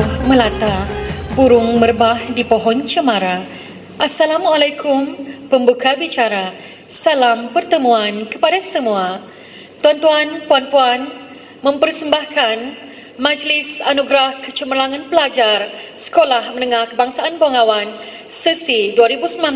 jatuh melata, burung merbah di pohon cemara. Assalamualaikum, pembuka bicara. Salam pertemuan kepada semua. Tuan-tuan, puan-puan, mempersembahkan Majlis Anugerah Kecemerlangan Pelajar Sekolah Menengah Kebangsaan Bengawan sesi 2019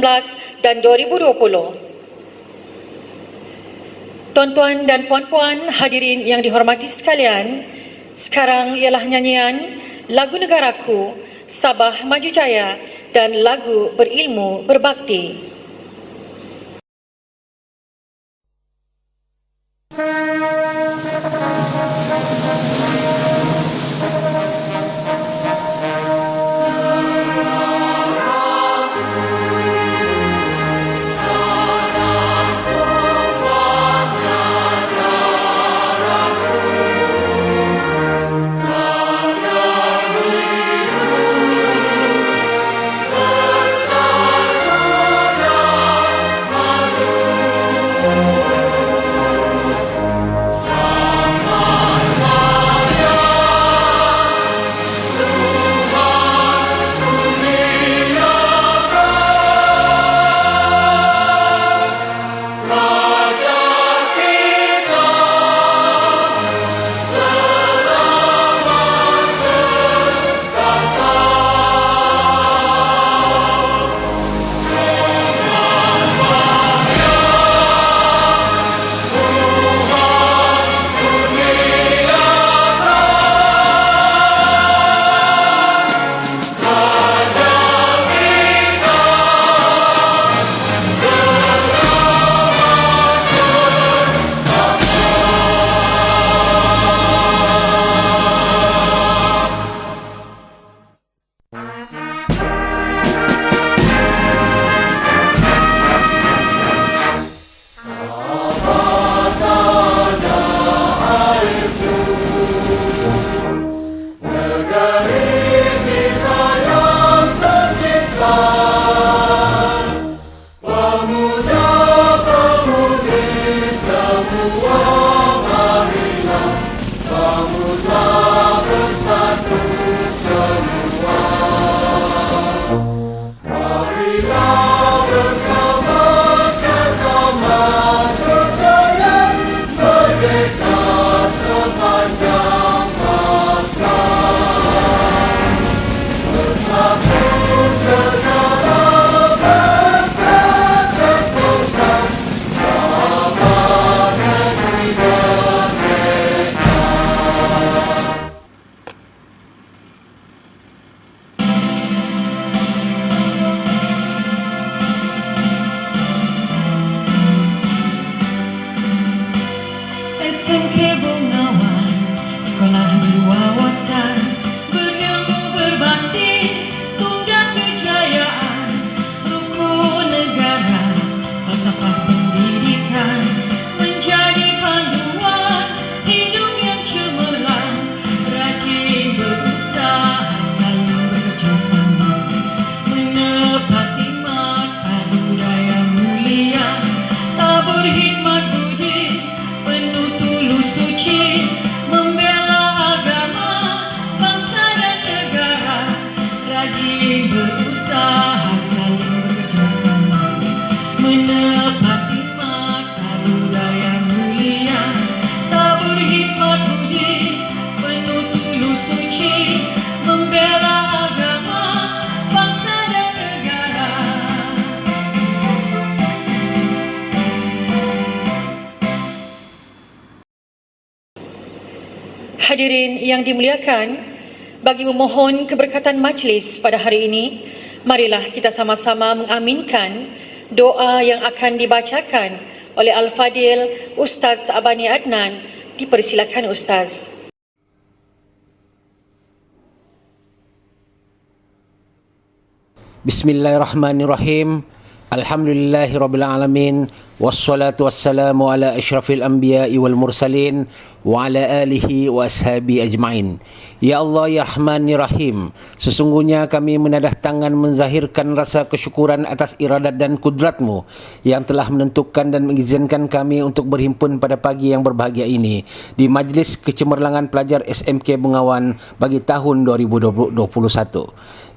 dan 2020. Tuan-tuan dan puan-puan hadirin yang dihormati sekalian, sekarang ialah nyanyian Lagu Negaraku, Sabah Maju Jaya dan lagu Berilmu Berbakti. SMK Bengawan, sekolah berwawasan, berilmu berbakti, tunggak kejayaan, rukun negara, falsafah pendidikan, menjadi panduan hidup yang cemerlang, rajin berusaha, saling bekerja sama, menepati masa budaya mulia, tabur hikmat budi, penuh tulus suci, membela agama, bangsa dan negara, rajin berusaha, saling bekerja sama, menepati masa budaya mulia, tabur hikmat budi, penuh tulus suci, membela agama, bangsa dan negara. Hadirin yang dimuliakan, bagi memohon keberkatan majlis pada hari ini, marilah kita sama-sama mengaminkan doa yang akan dibacakan oleh Al-Fadil Ustaz Abani Adnan. Dipersilakan Ustaz. Bismillahirrahmanirrahim. Alhamdulillahirabbil alamin, wassalatu wassalamu ala asyrafil anbiya'i wal mursalin wa ala alihi wa ashabi ajma'in. Ya Allah, Ya Rahman, Ya Rahim, sesungguhnya kami menadah tangan menzahirkan rasa kesyukuran atas iradat dan kudrat-Mu yang telah menentukan dan mengizinkan kami untuk berhimpun pada pagi yang berbahagia ini di Majlis Kecemerlangan Pelajar SMK Bengawan bagi tahun 2021.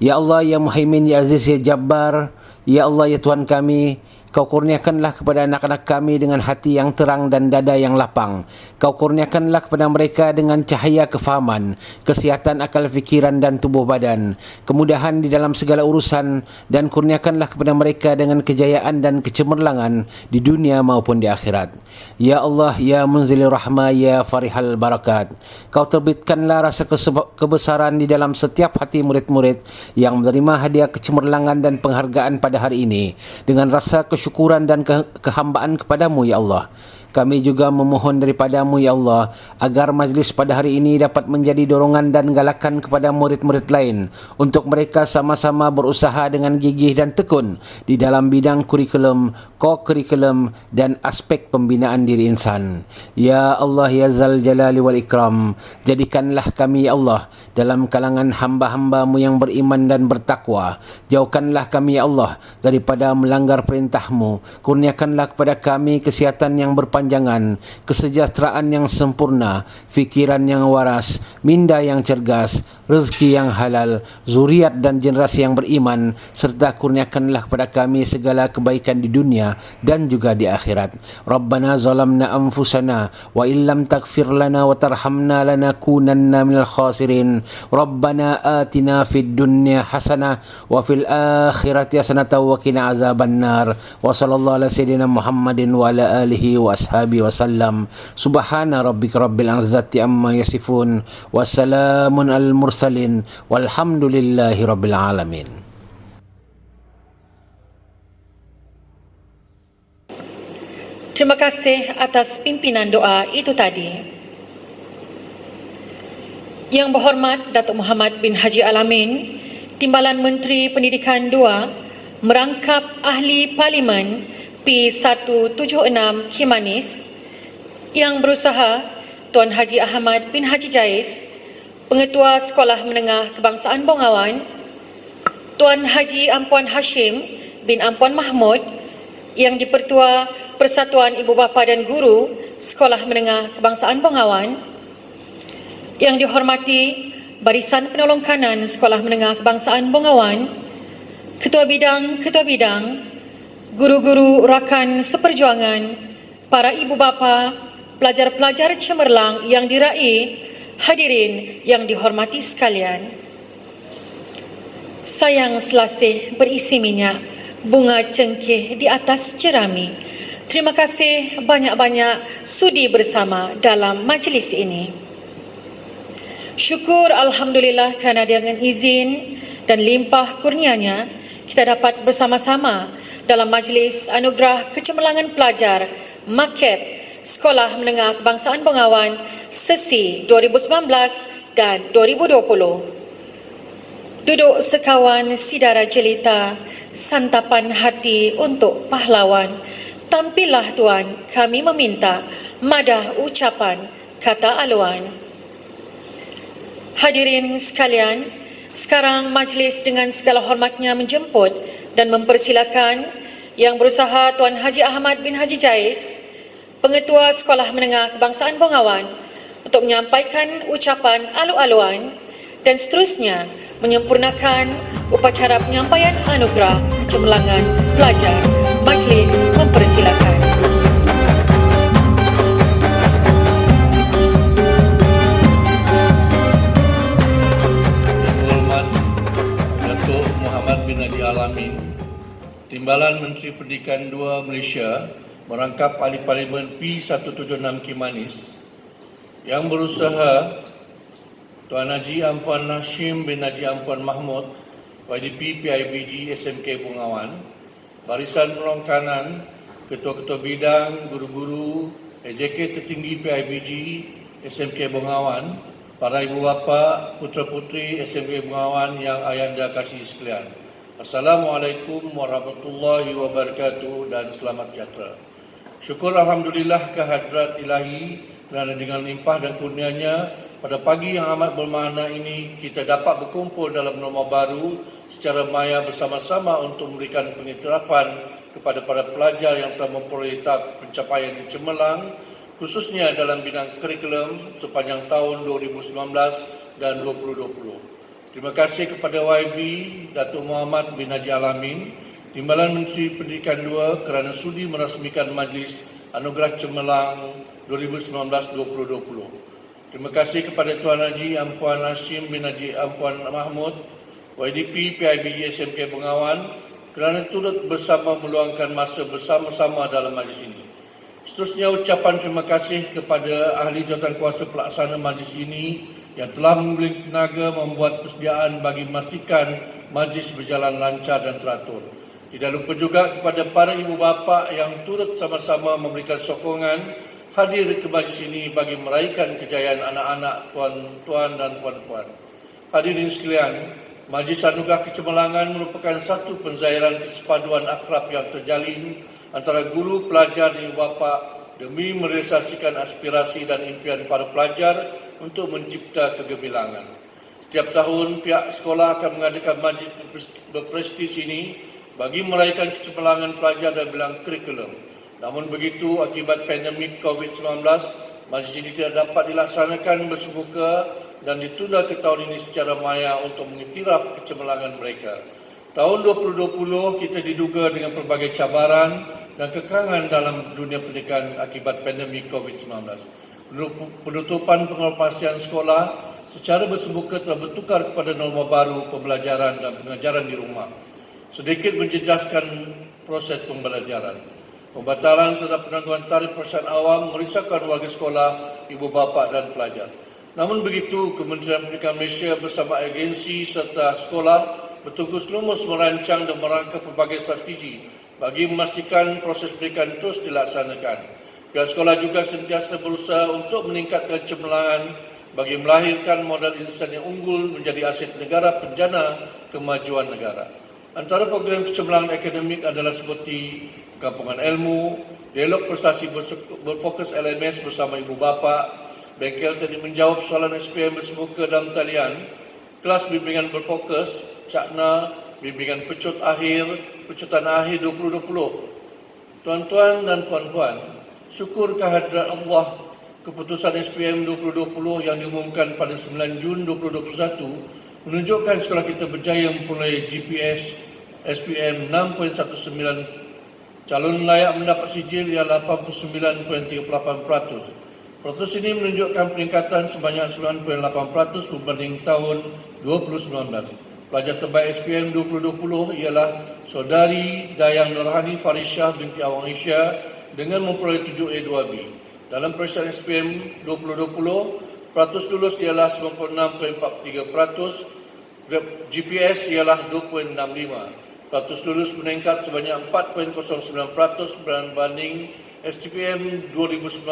Ya Allah, Ya Muhaimin, Ya Aziz, Ya Jabbar, Ya Allah, Ya Tuhan kami, Kau kurniakanlah kepada anak-anak kami dengan hati yang terang dan dada yang lapang. Kau kurniakanlah kepada mereka dengan cahaya kefahaman, kesihatan akal fikiran dan tubuh badan, kemudahan di dalam segala urusan, dan kurniakanlah kepada mereka dengan kejayaan dan kecemerlangan di dunia maupun di akhirat. Ya Allah, Ya Munzilir Rahmah, Ya Farihal Barakat, Kau terbitkanlah rasa kebesaran di dalam setiap hati murid-murid yang menerima hadiah kecemerlangan dan penghargaan pada hari ini dengan rasa kesyukuran dan kehambaan kepadamu, Ya Allah. Kami juga memohon daripadamu, Ya Allah, agar majlis pada hari ini dapat menjadi dorongan dan galakan kepada murid-murid lain untuk mereka sama-sama berusaha dengan gigih dan tekun di dalam bidang kurikulum, ko-kurikulum dan aspek pembinaan diri insan. Ya Allah, Ya Zal Jalali wal Ikram, jadikanlah kami, Ya Allah, dalam kalangan hamba-hambamu yang beriman dan bertakwa. Jauhkanlah kami, Ya Allah, daripada melanggar perintah-Mu. Kurniakanlah kepada kami kesihatan yang berpanjangan, kesejahteraan yang sempurna, fikiran yang waras, minda yang cergas, rezeki yang halal, zuriat dan generasi yang beriman, serta kurniakanlah kepada kami segala kebaikan di dunia dan juga di akhirat. Rabbana zalamna anfusana wa illam taghfir lana wa tarhamna lanakunanna minal khasirin. Rabbana atina fid dunya hasanah wa fil akhirati hasanah wa qina azabannar. Wa sallallahu ala sayyidina Muhammadin wa ala alihi wa ashabihi wa sallam. Subhana rabbika rabbil izzati amma yasifun wa salamun al mursalin walhamdulillahi rabbil alamin. Terima kasih atas pimpinan doa itu tadi. Yang berhormat Datuk Muhammad bin Haji Al-Amin, Timbalan Menteri Pendidikan II, merangkap Ahli Parlimen P176 Kimanis, yang berusaha Tuan Haji Ahmad bin Haji Jais, Pengetua Sekolah Menengah Kebangsaan Bengawan, Tuan Haji Ampuan Hashim bin Ampuan Mahmud, yang di-Pertua Persatuan Ibu Bapa dan Guru Sekolah Menengah Kebangsaan Bengawan, yang dihormati Barisan Penolong Kanan Sekolah Menengah Kebangsaan Bengawan, Ketua Bidang, guru-guru rakan seperjuangan, para ibu bapa, pelajar-pelajar cemerlang yang diraih, hadirin yang dihormati sekalian. Sayang selasih berisi minyak, bunga cengkeh di atas jerami. Terima kasih banyak-banyak sudi bersama dalam majlis ini. Syukur Alhamdulillah kerana dengan izin dan limpah kurnianya, kita dapat bersama-sama dalam Majlis Anugerah Kecemerlangan Pelajar MAKEP Sekolah Menengah Kebangsaan Bengawan sesi 2019 dan 2020. Duduk sekawan sidara jelita, santapan hati untuk pahlawan. Tampillah Tuan, kami meminta madah ucapan kata aluan. Hadirin sekalian, sekarang majlis dengan segala hormatnya menjemput dan mempersilakan Yang Berusaha Tuan Haji Ahmad bin Haji Jais, Pengetua Sekolah Menengah Kebangsaan Bengawan, untuk menyampaikan ucapan alu-aluan dan seterusnya menyempurnakan upacara penyampaian anugerah kecemerlangan pelajar. Majlis mempersilakan. Al-Amin, Timbalan Menteri Pendidikan II Malaysia, merangkap Ahli Parlimen P176 Kimanis, Yang Berusaha Tuan Haji Ampuan Hashim bin Haji Ampuan Mahmud, YDP PIBG SMK Bengawan, Barisan Penolong Kanan, Ketua-Ketua Bidang, Guru-Guru, EJK Tertinggi PIBG SMK Bengawan, para ibu bapa, putra-putri SMK Bengawan yang ayanda kasih sekalian. Assalamualaikum warahmatullahi wabarakatuh dan selamat sejahtera. Syukur Alhamdulillah kehadrat ilahi kerana dengan limpah dan kurnianya, pada pagi yang amat bermakna ini, kita dapat berkumpul dalam norma baru secara maya bersama-sama untuk memberikan pengiktirafan kepada para pelajar yang telah memperoleh tahap pencapaian yang cemerlang, khususnya dalam bidang kurikulum sepanjang tahun 2019 dan 2020. Terima kasih kepada YB Datuk Muhammad bin Haji Alamin, Timbalan Menteri Pendidikan II, kerana sudi merasmikan Majlis Anugerah Cemerlang 2019-2020. Terima kasih kepada Tuan Haji Ampuan Hashim bin Haji Ampuan Mahmud, YDP PIBG SMK Bengawan, kerana turut bersama meluangkan masa bersama-sama dalam majlis ini. Seterusnya, ucapan terima kasih kepada ahli jawatankuasa pelaksana majlis ini yang telah memberi tenaga membuat persediaan bagi memastikan majlis berjalan lancar dan teratur. Tidak lupa juga kepada para ibu bapa yang turut sama-sama memberikan sokongan hadir ke majlis ini bagi meraihkan kejayaan anak-anak tuan-tuan dan puan-puan. Hadirin sekalian, Majlis Anugerah Kecemerlangan merupakan satu penzahiran kesepaduan akrab yang terjalin antara guru, pelajar dan ibu bapa demi merealisasikan aspirasi dan impian para pelajar untuk mencipta kegemilangan. Setiap tahun, pihak sekolah akan mengadakan majlis berprestij ini bagi meraihkan kecemerlangan pelajar dalam bidang kurikulum. Namun begitu, akibat pandemik COVID-19, majlis ini tidak dapat dilaksanakan bersemuka dan ditunda ke tahun ini secara maya untuk mengiktiraf kecemerlangan mereka. Tahun 2020 kita diduga dengan pelbagai cabaran dan kekangan dalam dunia pendidikan akibat pandemik COVID-19. Penutupan pengoperasian sekolah secara bersemuka telah bertukar kepada norma baru pembelajaran dan pengajaran di rumah, sedikit menjejaskan proses pembelajaran. Pembatalan serta penangguhan tarikh perasaan awam merisaukan warga sekolah, ibu bapa dan pelajar. Namun begitu, Kementerian Pendidikan Malaysia bersama agensi serta sekolah bertugas lumus merancang dan merangka pelbagai strategi bagi memastikan proses pendidikan terus dilaksanakan. Pihak sekolah juga sentiasa berusaha untuk meningkatkan cemerlangan bagi melahirkan modal insan yang unggul menjadi aset negara penjana kemajuan negara. Antara program kecemerlangan akademik adalah seperti Kampungan Ilmu, Dialog Prestasi berfokus LMS bersama ibu bapa, bengkel teknik menjawab soalan SPM bersemuka dalam talian, kelas bimbingan berfokus, cakna, bimbingan pecutan akhir 2020. Tuan-tuan dan puan-puan, syukur kehadirat Allah, keputusan SPM 2020 yang diumumkan pada 9 Jun 2021 menunjukkan sekolah kita berjaya memperoleh GPS SPM 6.19. Calon layak mendapat sijil ialah 89.38%. Protes ini menunjukkan peningkatan sebanyak 9.8% berbanding tahun 2019. Pelajar terbaik SPM 2020 ialah Saudari Dayang Nurhani Farisha binti Awang Isya dengan memperoleh 7A2B. Dalam peperiksaan SPM 2020, peratus lulus ialah 96.43%, GPS ialah 2.65%. Peratus lulus meningkat sebanyak 4.09% berbanding STPM 2019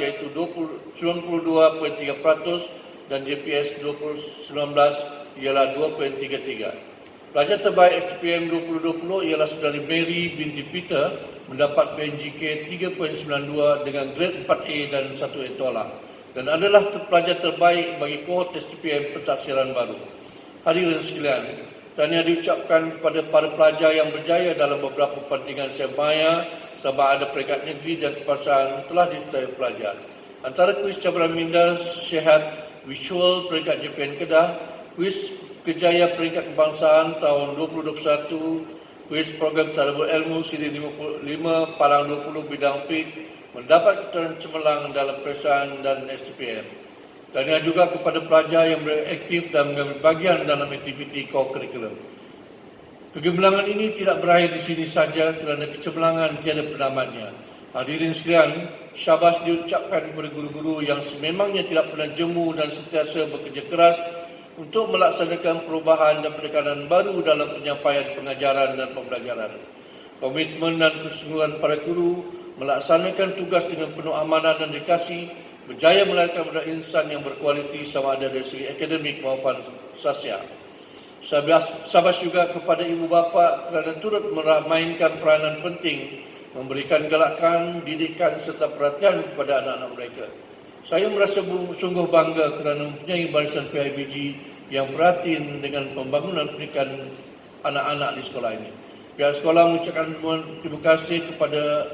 iaitu 92.3% dan GPS 2019 ialah 2.33. Pelajar terbaik STPM 2020 ialah Saudari Mary binti Peter mendapat PNGK 3.92 dengan grade 4A dan 1A tolak dan adalah pelajar terbaik bagi kohort STPM pentaksiran baru. Hadirin sekalian, tahniah diucapkan kepada para pelajar yang berjaya dalam beberapa pertandingan semaya sama ada peringkat negeri dan kebangsaan telah disertai pelajar. Antara kuis cabaran minda sihat visual peringkat JPN Kedah, kuis kejaya peringkat kebangsaan tahun 2021, kuis program talabul ilmu siri 55 Palang 20 bidang PIK mendapat keturunan cemerlang dalam peperiksaan dan STPM. Tahniah juga kepada pelajar yang beraktif dan mengambil bagian dalam aktiviti co-curriculum. Kegemilangan ini tidak berakhir di sini saja kerana kecemerlangan tiada penamatnya. Hadirin sekalian, syabas diucapkan kepada guru-guru yang sememangnya tidak pernah jemu dan sentiasa bekerja keras untuk melaksanakan perubahan dan penekanan baru dalam penyampaian pengajaran dan pembelajaran. Komitmen dan kesungguhan para guru melaksanakan tugas dengan penuh amanah dan dedikasi berjaya melahirkan modal insan yang berkualiti sama ada dari segi akademik maupun sosial. Syabas juga kepada ibu bapa kerana turut memainkan peranan penting memberikan galakan, didikan serta perhatian kepada anak-anak mereka. Saya merasa sungguh bangga kerana mempunyai barisan PIBG yang perhatian dengan pembangunan pendidikan anak-anak di sekolah ini. Pihak sekolah mengucapkan terima kasih kepada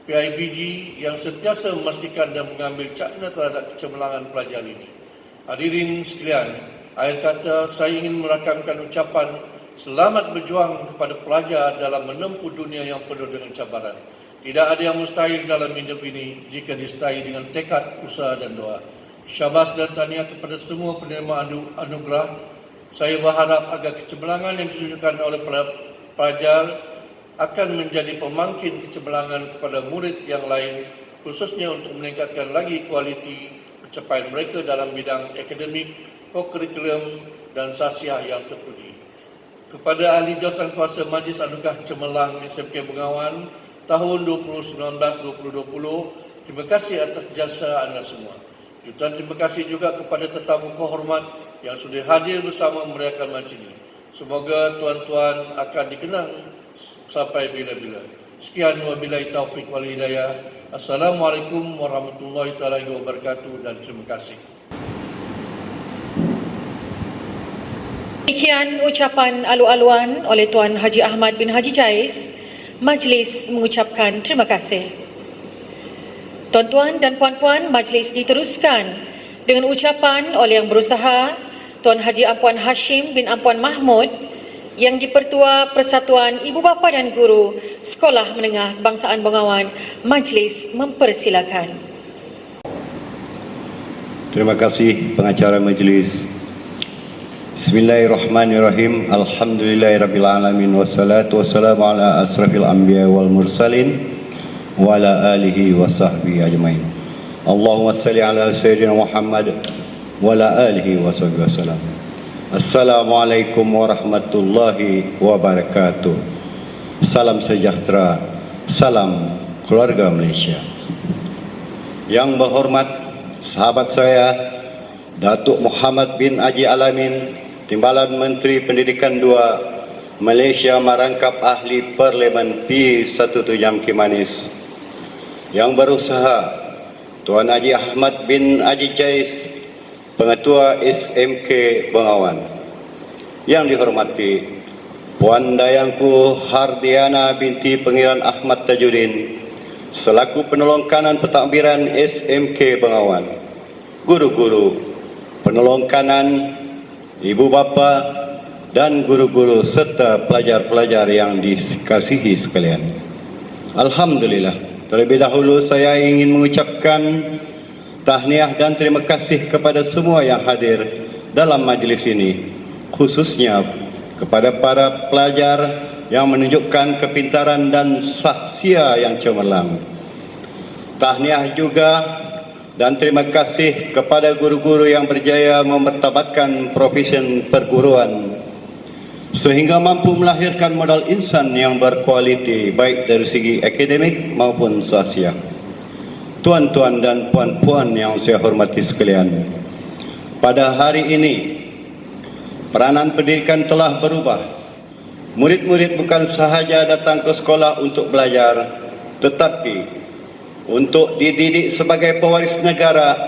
PIBG yang sentiasa memastikan dan mengambil cakna terhadap kecemerlangan pelajar ini. Hadirin sekalian, akhir kata saya ingin merakamkan ucapan selamat berjuang kepada pelajar dalam menempuh dunia yang penuh dengan cabaran. Tidak ada yang mustahil dalam hidup ini jika disertai dengan tekad, usaha dan doa. Syabas dan tahniah kepada semua penerima anugerah. Saya berharap agar kecemerlangan yang ditunjukkan oleh pelajar akan menjadi pemangkin kecemerlangan kepada murid yang lain, khususnya untuk meningkatkan lagi kualiti pencapaian mereka dalam bidang akademik, kokurikulum dan sasiah yang terpuji. Kepada ahli jawatan kuasa Majlis Anugerah Cemerlang SMK Bengawan tahun 2019-2020, terima kasih atas jasa anda semua. Jutaan terima kasih juga kepada tetamu kehormat yang sudah hadir bersama merayakan majlis ini. Semoga tuan-tuan akan dikenang sampai bila-bila. Sekian, wabillahi taufik wal hidayah. Assalamualaikum warahmatullahi wabarakatuh dan terima kasih. Demikian ucapan alu-aluan oleh Tuan Haji Ahmad bin Haji Jais. Majlis mengucapkan terima kasih. Tuan-tuan dan puan-puan, majlis diteruskan dengan ucapan oleh yang berusaha Tuan Haji Ampuan Hashim bin Ampuan Mahmud, yang di-Pertua Persatuan Ibu Bapa dan Guru Sekolah Menengah Kebangsaan Bengawan. Majlis mempersilakan. Terima kasih pengacara majlis. Bismillahirrahmanirrahim. Alhamdulillahirrabbilalamin. Wassalatu wassalamu ala asrafil anbiya wal mursalin wa ala alihi wa sahbihi ajmain. Allahumma salli ala Sayyidina Muhammad wa ala alihi wa sahbihi wasallam. Assalamualaikum warahmatullahi wabarakatuh. Salam sejahtera, salam keluarga Malaysia. Yang berhormat sahabat saya Datuk Muhammad bin Haji Alamin, Timbalan Menteri Pendidikan 2 Malaysia, merangkap ahli Parlimen P1 Jam Kimanis. Yang berusaha Tuan Haji Ahmad bin Haji Jais, Pengetua SMK Bengawan. Yang dihormati Puan Dayangku Hardiana binti Pengiran Ahmad Tajuddin, selaku penolong kanan pentadbiran SMK Bengawan. Guru-guru, penolong kanan, ibu bapa dan guru-guru serta pelajar-pelajar yang dikasihi sekalian. Alhamdulillah, terlebih dahulu saya ingin mengucapkan tahniah dan terima kasih kepada semua yang hadir dalam majlis ini, khususnya kepada para pelajar yang menunjukkan kepintaran dan sahsia yang cemerlang. Tahniah juga dan terima kasih kepada guru-guru yang berjaya memartabatkan profesi perguruan sehingga mampu melahirkan modal insan yang berkualiti baik dari segi akademik maupun sosial. Tuan-tuan dan puan-puan yang saya hormati sekalian, pada hari ini peranan pendidikan telah berubah. Murid-murid bukan sahaja datang ke sekolah untuk belajar, tetapi untuk dididik sebagai pewaris negara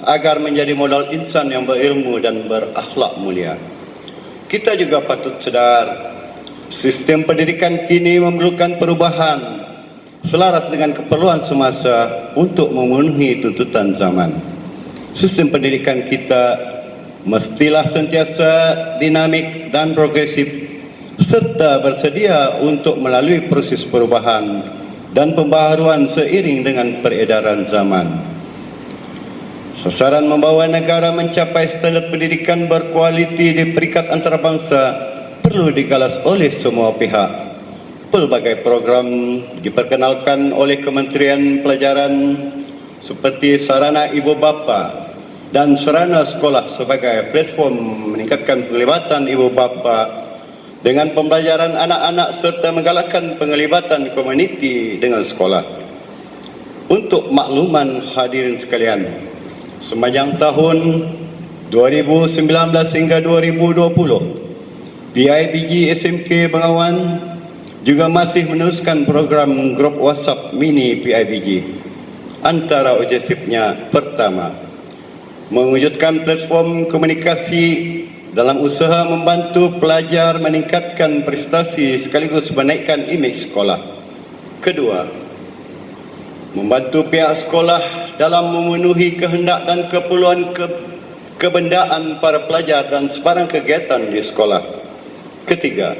agar menjadi modal insan yang berilmu dan berakhlak mulia. Kita juga patut sedar, sistem pendidikan kini memerlukan perubahan selaras dengan keperluan semasa untuk memenuhi tuntutan zaman. Sistem pendidikan kita mestilah sentiasa dinamik dan progresif serta bersedia untuk melalui proses perubahan dan pembaharuan seiring dengan peredaran zaman. Sasaran membawa negara mencapai standard pendidikan berkualiti di peringkat antarabangsa perlu digalas oleh semua pihak. Pelbagai program diperkenalkan oleh Kementerian Pelajaran seperti sarana ibu bapa dan sarana sekolah sebagai platform meningkatkan penglibatan ibu bapa dengan pembelajaran anak-anak serta menggalakkan penglibatan komuniti dengan sekolah. Untuk makluman hadirin sekalian, sepanjang tahun 2019 hingga 2020, PIBG SMK Bengawan juga masih meneruskan program grup WhatsApp mini PIBG. Antara objektifnya, pertama, mewujudkan platform komunikasi dalam usaha membantu pelajar meningkatkan prestasi sekaligus menaikkan imej sekolah. Kedua, membantu pihak sekolah dalam memenuhi kehendak dan keperluan kebendaan para pelajar dan sebarang kegiatan di sekolah. Ketiga,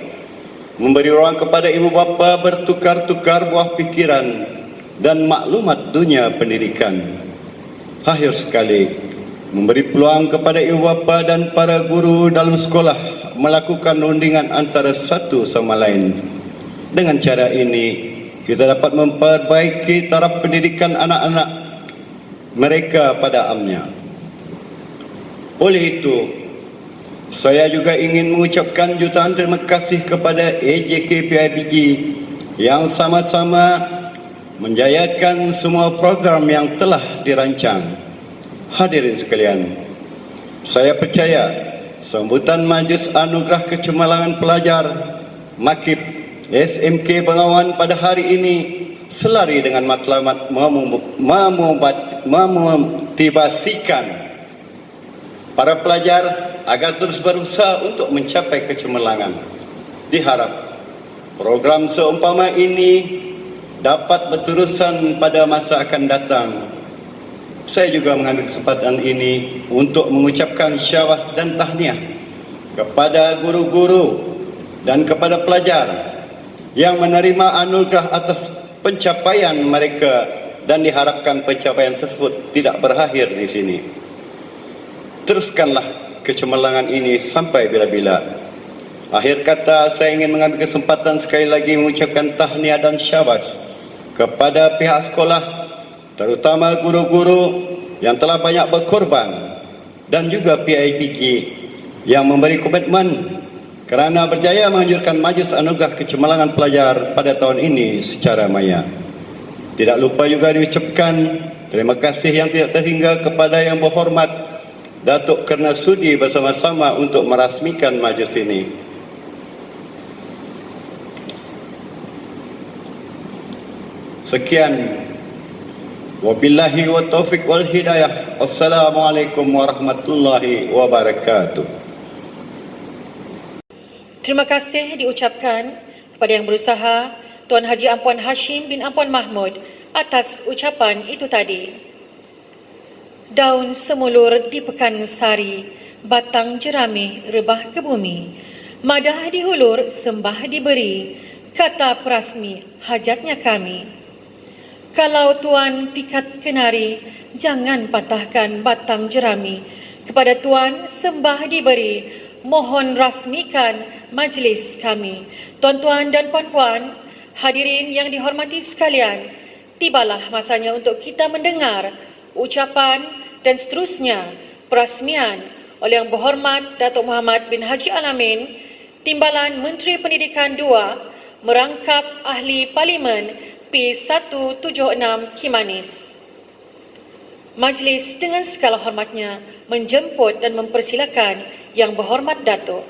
memberi ruang kepada ibu bapa bertukar-tukar buah pikiran dan maklumat dunia pendidikan. Akhir sekali, memberi peluang kepada ibu bapa dan para guru dalam sekolah melakukan rundingan antara satu sama lain. Dengan cara ini, kita dapat memperbaiki taraf pendidikan anak-anak mereka pada amnya. Oleh itu, saya juga ingin mengucapkan jutaan terima kasih kepada AJK PIBG yang sama-sama menjayakan semua program yang telah dirancang. Hadirin sekalian, saya percaya sambutan Majlis Anugerah Kecemerlangan Pelajar MAKIP SMK Bengawan pada hari ini selari dengan matlamat memotivasikan para pelajar agar terus berusaha untuk mencapai kecemerlangan. Diharap program seumpama ini dapat berterusan pada masa akan datang. Saya juga mengambil kesempatan ini untuk mengucapkan syawas dan tahniah kepada guru-guru dan kepada pelajar yang menerima anugerah atas pencapaian mereka, dan diharapkan pencapaian tersebut tidak berakhir di sini. Teruskanlah kecemerlangan ini sampai bila-bila. Akhir kata, saya ingin mengambil kesempatan sekali lagi mengucapkan tahniah dan syabas kepada pihak sekolah, terutama guru-guru yang telah banyak berkorban, dan juga PIBG yang memberi komitmen kerana berjaya menganjurkan Majlis Anugerah Kecemerlangan Pelajar pada tahun ini secara maya. Tidak lupa juga diucapkan terima kasih yang tidak terhingga kepada Yang Berhormat Datuk kerana sudi bersama-sama untuk merasmikan majlis ini. Sekian. Wabillahi wa taufiq wal hidayah. Wassalamualaikum warahmatullahi wabarakatuh. Terima kasih diucapkan kepada yang berusaha Tuan Haji Ampuan Hashim bin Ampuan Mahmud atas ucapan itu tadi. Daun semulur di pekan sari, batang jerami rebah ke bumi. Madah dihulur, sembah diberi, kata perasmi hajatnya kami. Kalau Tuan pikat kenari, jangan patahkan batang jerami. Kepada Tuan sembah diberi, mohon rasmikan majlis kami. Tuan-tuan dan puan-puan, hadirin yang dihormati sekalian, tibalah masanya untuk kita mendengar ucapan dan seterusnya perasmian oleh Yang Berhormat Datuk Muhammad bin Haji Al-Amin, Timbalan Menteri Pendidikan II, merangkap Ahli Parlimen P176 Kimanis. Majlis dengan segala hormatnya menjemput dan mempersilakan Yang Berhormat Datuk.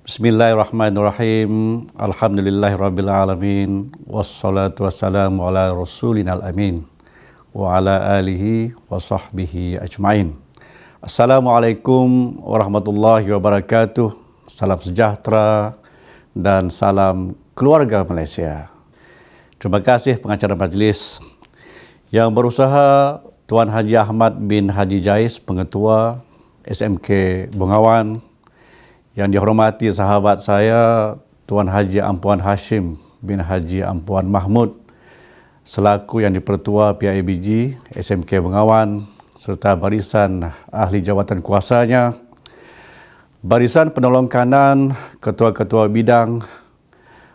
Bismillahirrahmanirrahim. Alhamdulillahirrabbilalamin. Wassalatu wassalamu ala rasulinal amin. Wa ala alihi wa sahbihi ajma'in. Assalamualaikum warahmatullahi wabarakatuh. Salam sejahtera dan salam keluarga Malaysia. Terima kasih pengacara majlis. Yang berusaha Tuan Haji Ahmad bin Haji Jais, Pengetua SMK Bengawan. Yang dihormati sahabat saya Tuan Haji Ampuan Hashim bin Haji Ampuan Mahmud, selaku yang dipertua PIBG SMK Bengawan, serta barisan ahli jawatan kuasanya, barisan penolong kanan, ketua-ketua bidang,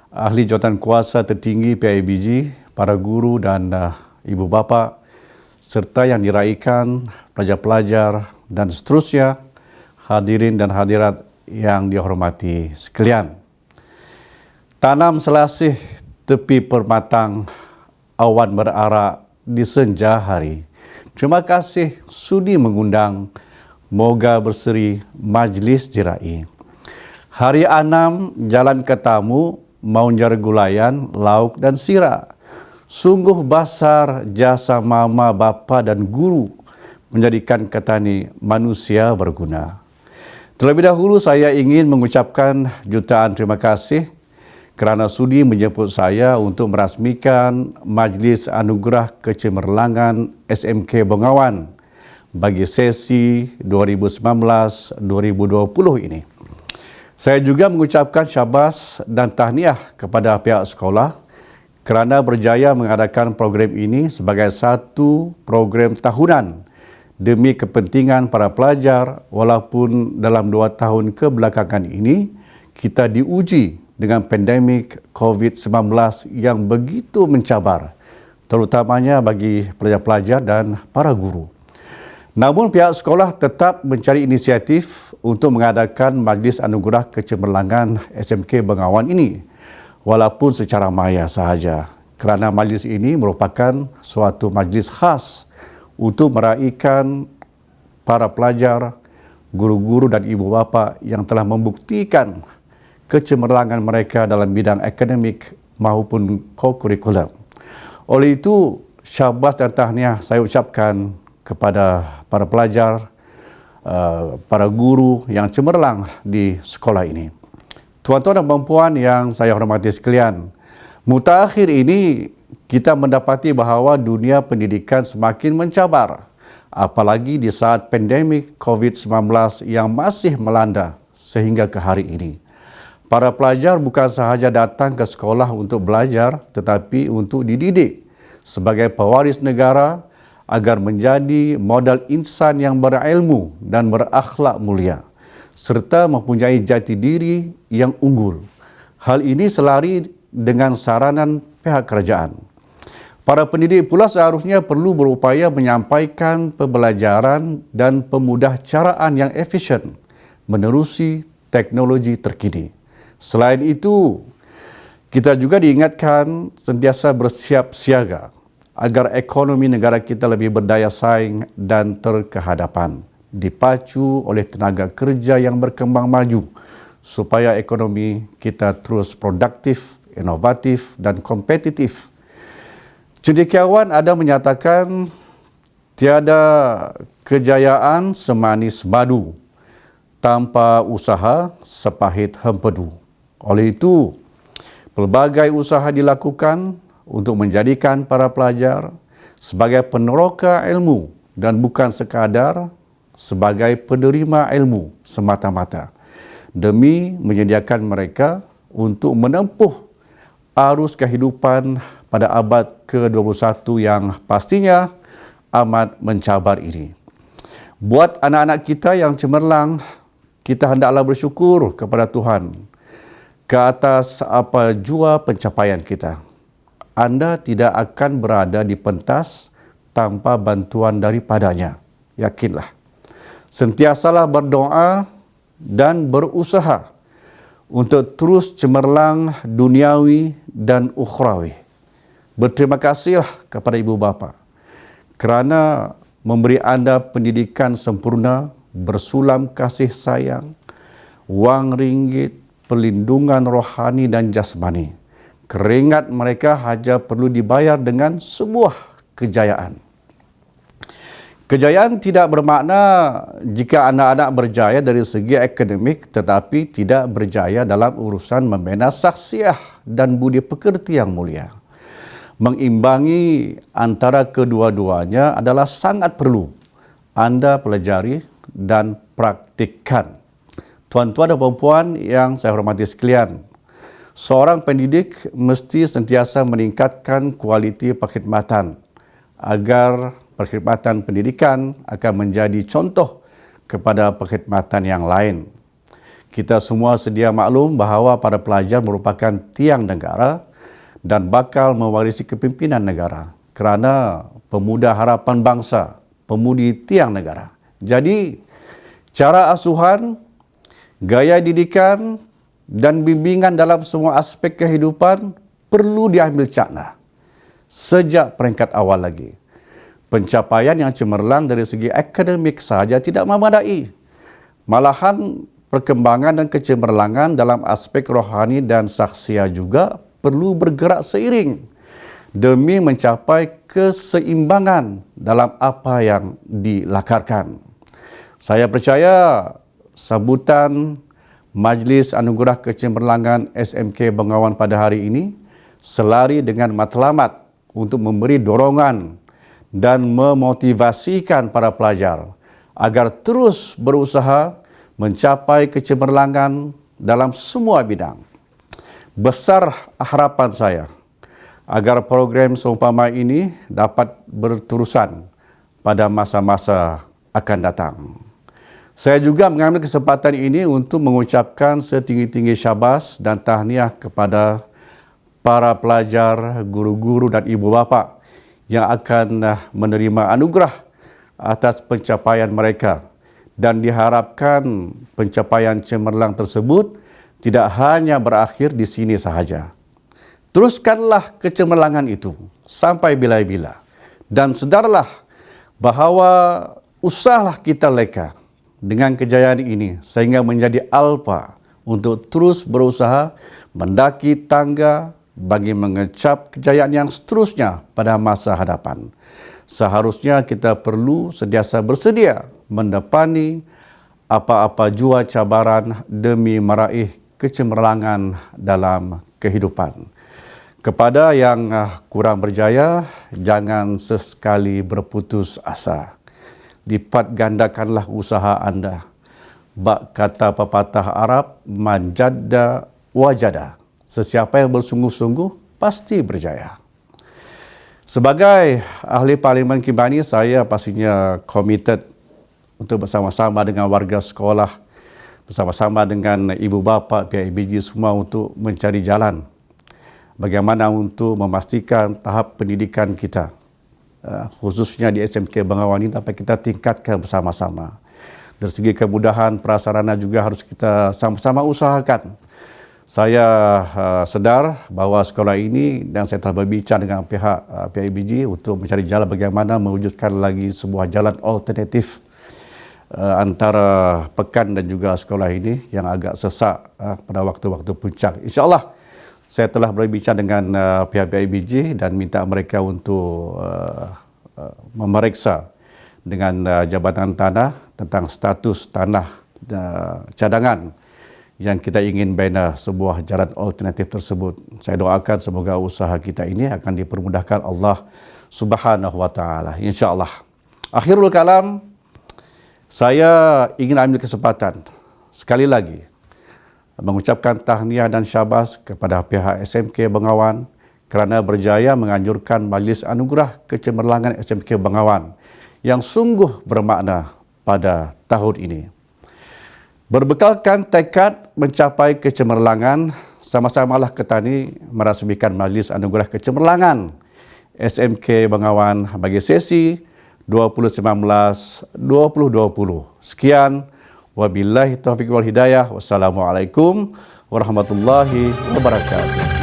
ahli jawatan kuasa tertinggi PIBG, para guru dan ibu bapa, serta yang diraikan, pelajar-pelajar dan seterusnya, hadirin dan hadirat yang dihormati sekalian. Tanam selasih tepi permatang, awan berarak di senja hari. Terima kasih sudi mengundang, moga berseri majlis dirai. Hari 6 jalan ke tamu, maunjar gulayan, lauk dan sirah. Sungguh besar jasa mama, bapa dan guru menjadikan Ketani manusia berguna. Terlebih dahulu saya ingin mengucapkan jutaan terima kasih kerana sudi menjemput saya untuk merasmikan Majlis Anugerah Kecemerlangan SMK Bengawan bagi sesi 2019-2020 ini. Saya juga mengucapkan syabas dan tahniah kepada pihak sekolah kerana berjaya mengadakan program ini sebagai satu program tahunan demi kepentingan para pelajar, walaupun dalam 2 tahun kebelakangan ini kita diuji dengan pandemik COVID-19 yang begitu mencabar, terutamanya bagi pelajar-pelajar dan para guru. Namun pihak sekolah tetap mencari inisiatif untuk mengadakan Majlis Anugerah Kecemerlangan SMK Bengawan ini, walaupun secara maya sahaja, kerana majlis ini merupakan suatu majlis khas untuk meraihkan para pelajar, guru-guru dan ibu bapa yang telah membuktikan kecemerlangan mereka dalam bidang akademik maupun co-curriculum. Oleh itu, syabas dan tahniah saya ucapkan kepada para pelajar, para guru yang cemerlang di sekolah ini. Tuan-tuan dan puan yang saya hormati sekalian, mutakhir ini kita mendapati bahawa dunia pendidikan semakin mencabar, apalagi di saat pandemik COVID-19 yang masih melanda sehingga ke hari ini. Para pelajar bukan sahaja datang ke sekolah untuk belajar, tetapi untuk dididik sebagai pewaris negara agar menjadi modal insan yang berilmu dan berakhlak mulia, serta mempunyai jati diri yang unggul. Hal ini selari dengan saranan pihak kerajaan. Para pendidik pula seharusnya perlu berupaya menyampaikan pembelajaran dan pemudahcaraan yang efisien menerusi teknologi terkini. Selain itu, kita juga diingatkan sentiasa bersiap siaga agar ekonomi negara kita lebih berdaya saing dan terkehadapan, dipacu oleh tenaga kerja yang berkembang maju supaya ekonomi kita terus produktif, inovatif dan kompetitif. Cendekiawan ada menyatakan tiada kejayaan semanis madu, tanpa usaha sepahit hempedu. Oleh itu, pelbagai usaha dilakukan untuk menjadikan para pelajar sebagai peneroka ilmu dan bukan sekadar sebagai penerima ilmu semata-mata, demi menyediakan mereka untuk menempuh arus kehidupan pada abad ke-21 yang pastinya amat mencabar ini. Buat anak-anak kita yang cemerlang, kita hendaklah bersyukur kepada Tuhan ke atas apa jua pencapaian kita. Anda tidak akan berada di pentas tanpa bantuan daripadanya. Yakinlah. Sentiasalah berdoa dan berusaha untuk terus cemerlang duniawi dan ukhrawi. Berterima kasihlah kepada ibu bapa kerana memberi anda pendidikan sempurna, bersulam kasih sayang, wang ringgit, perlindungan rohani dan jasmani. Keringat mereka hanya perlu dibayar dengan sebuah kejayaan. Kejayaan tidak bermakna jika anak-anak berjaya dari segi akademik tetapi tidak berjaya dalam urusan membina saksiah dan budi pekerti yang mulia. Mengimbangi antara kedua-duanya adalah sangat perlu anda pelajari dan praktikkan. Tuan-tuan dan puan yang saya hormati sekalian, seorang pendidik mesti sentiasa meningkatkan kualiti perkhidmatan agar perkhidmatan pendidikan akan menjadi contoh kepada perkhidmatan yang lain. Kita semua sedia maklum bahawa para pelajar merupakan tiang negara dan bakal mewarisi kepimpinan negara kerana pemuda harapan bangsa, pemudi tiang negara. Jadi, cara asuhan, gaya didikan dan bimbingan dalam semua aspek kehidupan perlu diambil cakna sejak peringkat awal lagi. Pencapaian yang cemerlang dari segi akademik sahaja tidak memadai. Malahan perkembangan dan kecemerlangan dalam aspek rohani dan saksia juga perlu bergerak seiring. demi mencapai keseimbangan dalam apa yang dilakarkan. Saya percaya sambutan Majlis Anugerah Kecemerlangan SMK Bengawan pada hari ini selari dengan matlamat untuk memberi dorongan dan memotivasikan para pelajar agar terus berusaha mencapai kecemerlangan dalam semua bidang. Besar harapan saya agar program seumpama ini dapat berterusan pada masa-masa akan datang. Saya juga mengambil kesempatan ini untuk mengucapkan setinggi-tinggi syabas dan tahniah kepada para pelajar, guru-guru dan ibu bapa yang akan menerima anugerah atas pencapaian mereka, dan diharapkan pencapaian cemerlang tersebut tidak hanya berakhir di sini sahaja. Teruskanlah kecemerlangan itu sampai bila-bila, dan sedarlah bahawa usahlah kita leka dengan kejayaan ini sehingga menjadi alpa untuk terus berusaha mendaki tangga bagi mengecap kejayaan yang seterusnya pada masa hadapan. Seharusnya kita perlu sentiasa bersedia mendepani apa-apa jua cabaran demi meraih kecemerlangan dalam kehidupan. Kepada yang kurang berjaya, jangan sesekali berputus asa. Lipat gandakanlah usaha anda. Bak kata pepatah Arab, man jadda wajada. Sesiapa yang bersungguh-sungguh pasti berjaya. Sebagai ahli Parlimen Kimbani, saya pastinya committed untuk bersama-sama dengan warga sekolah, bersama-sama dengan ibu bapa, pihak IBG semua untuk mencari jalan bagaimana untuk memastikan tahap pendidikan kita, khususnya di SMK Bengawan ini dapat kita tingkatkan bersama-sama. Dari segi kemudahan prasarana juga harus kita sama-sama usahakan. Saya sedar bahawa sekolah ini, dan saya telah berbincang dengan pihak PIBG untuk mencari jalan bagaimana mewujudkan lagi sebuah jalan alternatif antara pekan dan juga sekolah ini yang agak sesak pada waktu-waktu puncak. InsyaAllah saya telah berbincang dengan pihak PIBG dan minta mereka untuk memeriksa dengan Jabatan Tanah tentang status tanah cadangan yang kita ingin bina sebuah jalan alternatif tersebut. Saya doakan semoga usaha kita ini akan dipermudahkan Allah Subhanahu wa taala, insya-Allah. Akhirul kalam, saya ingin ambil kesempatan sekali lagi mengucapkan tahniah dan syabas kepada pihak SMK Bengawan kerana berjaya menganjurkan Majlis Anugerah Kecemerlangan SMK Bengawan yang sungguh bermakna pada tahun ini. Berbekalkan tekad mencapai kecemerlangan, sama-samalah Ketani merasmikan Majlis Anugerah Kecemerlangan SMK Bengawan bagi sesi 2019-2020. Sekian, wabillahi taufiq wal hidayah. Wassalamualaikum warahmatullahi wabarakatuh.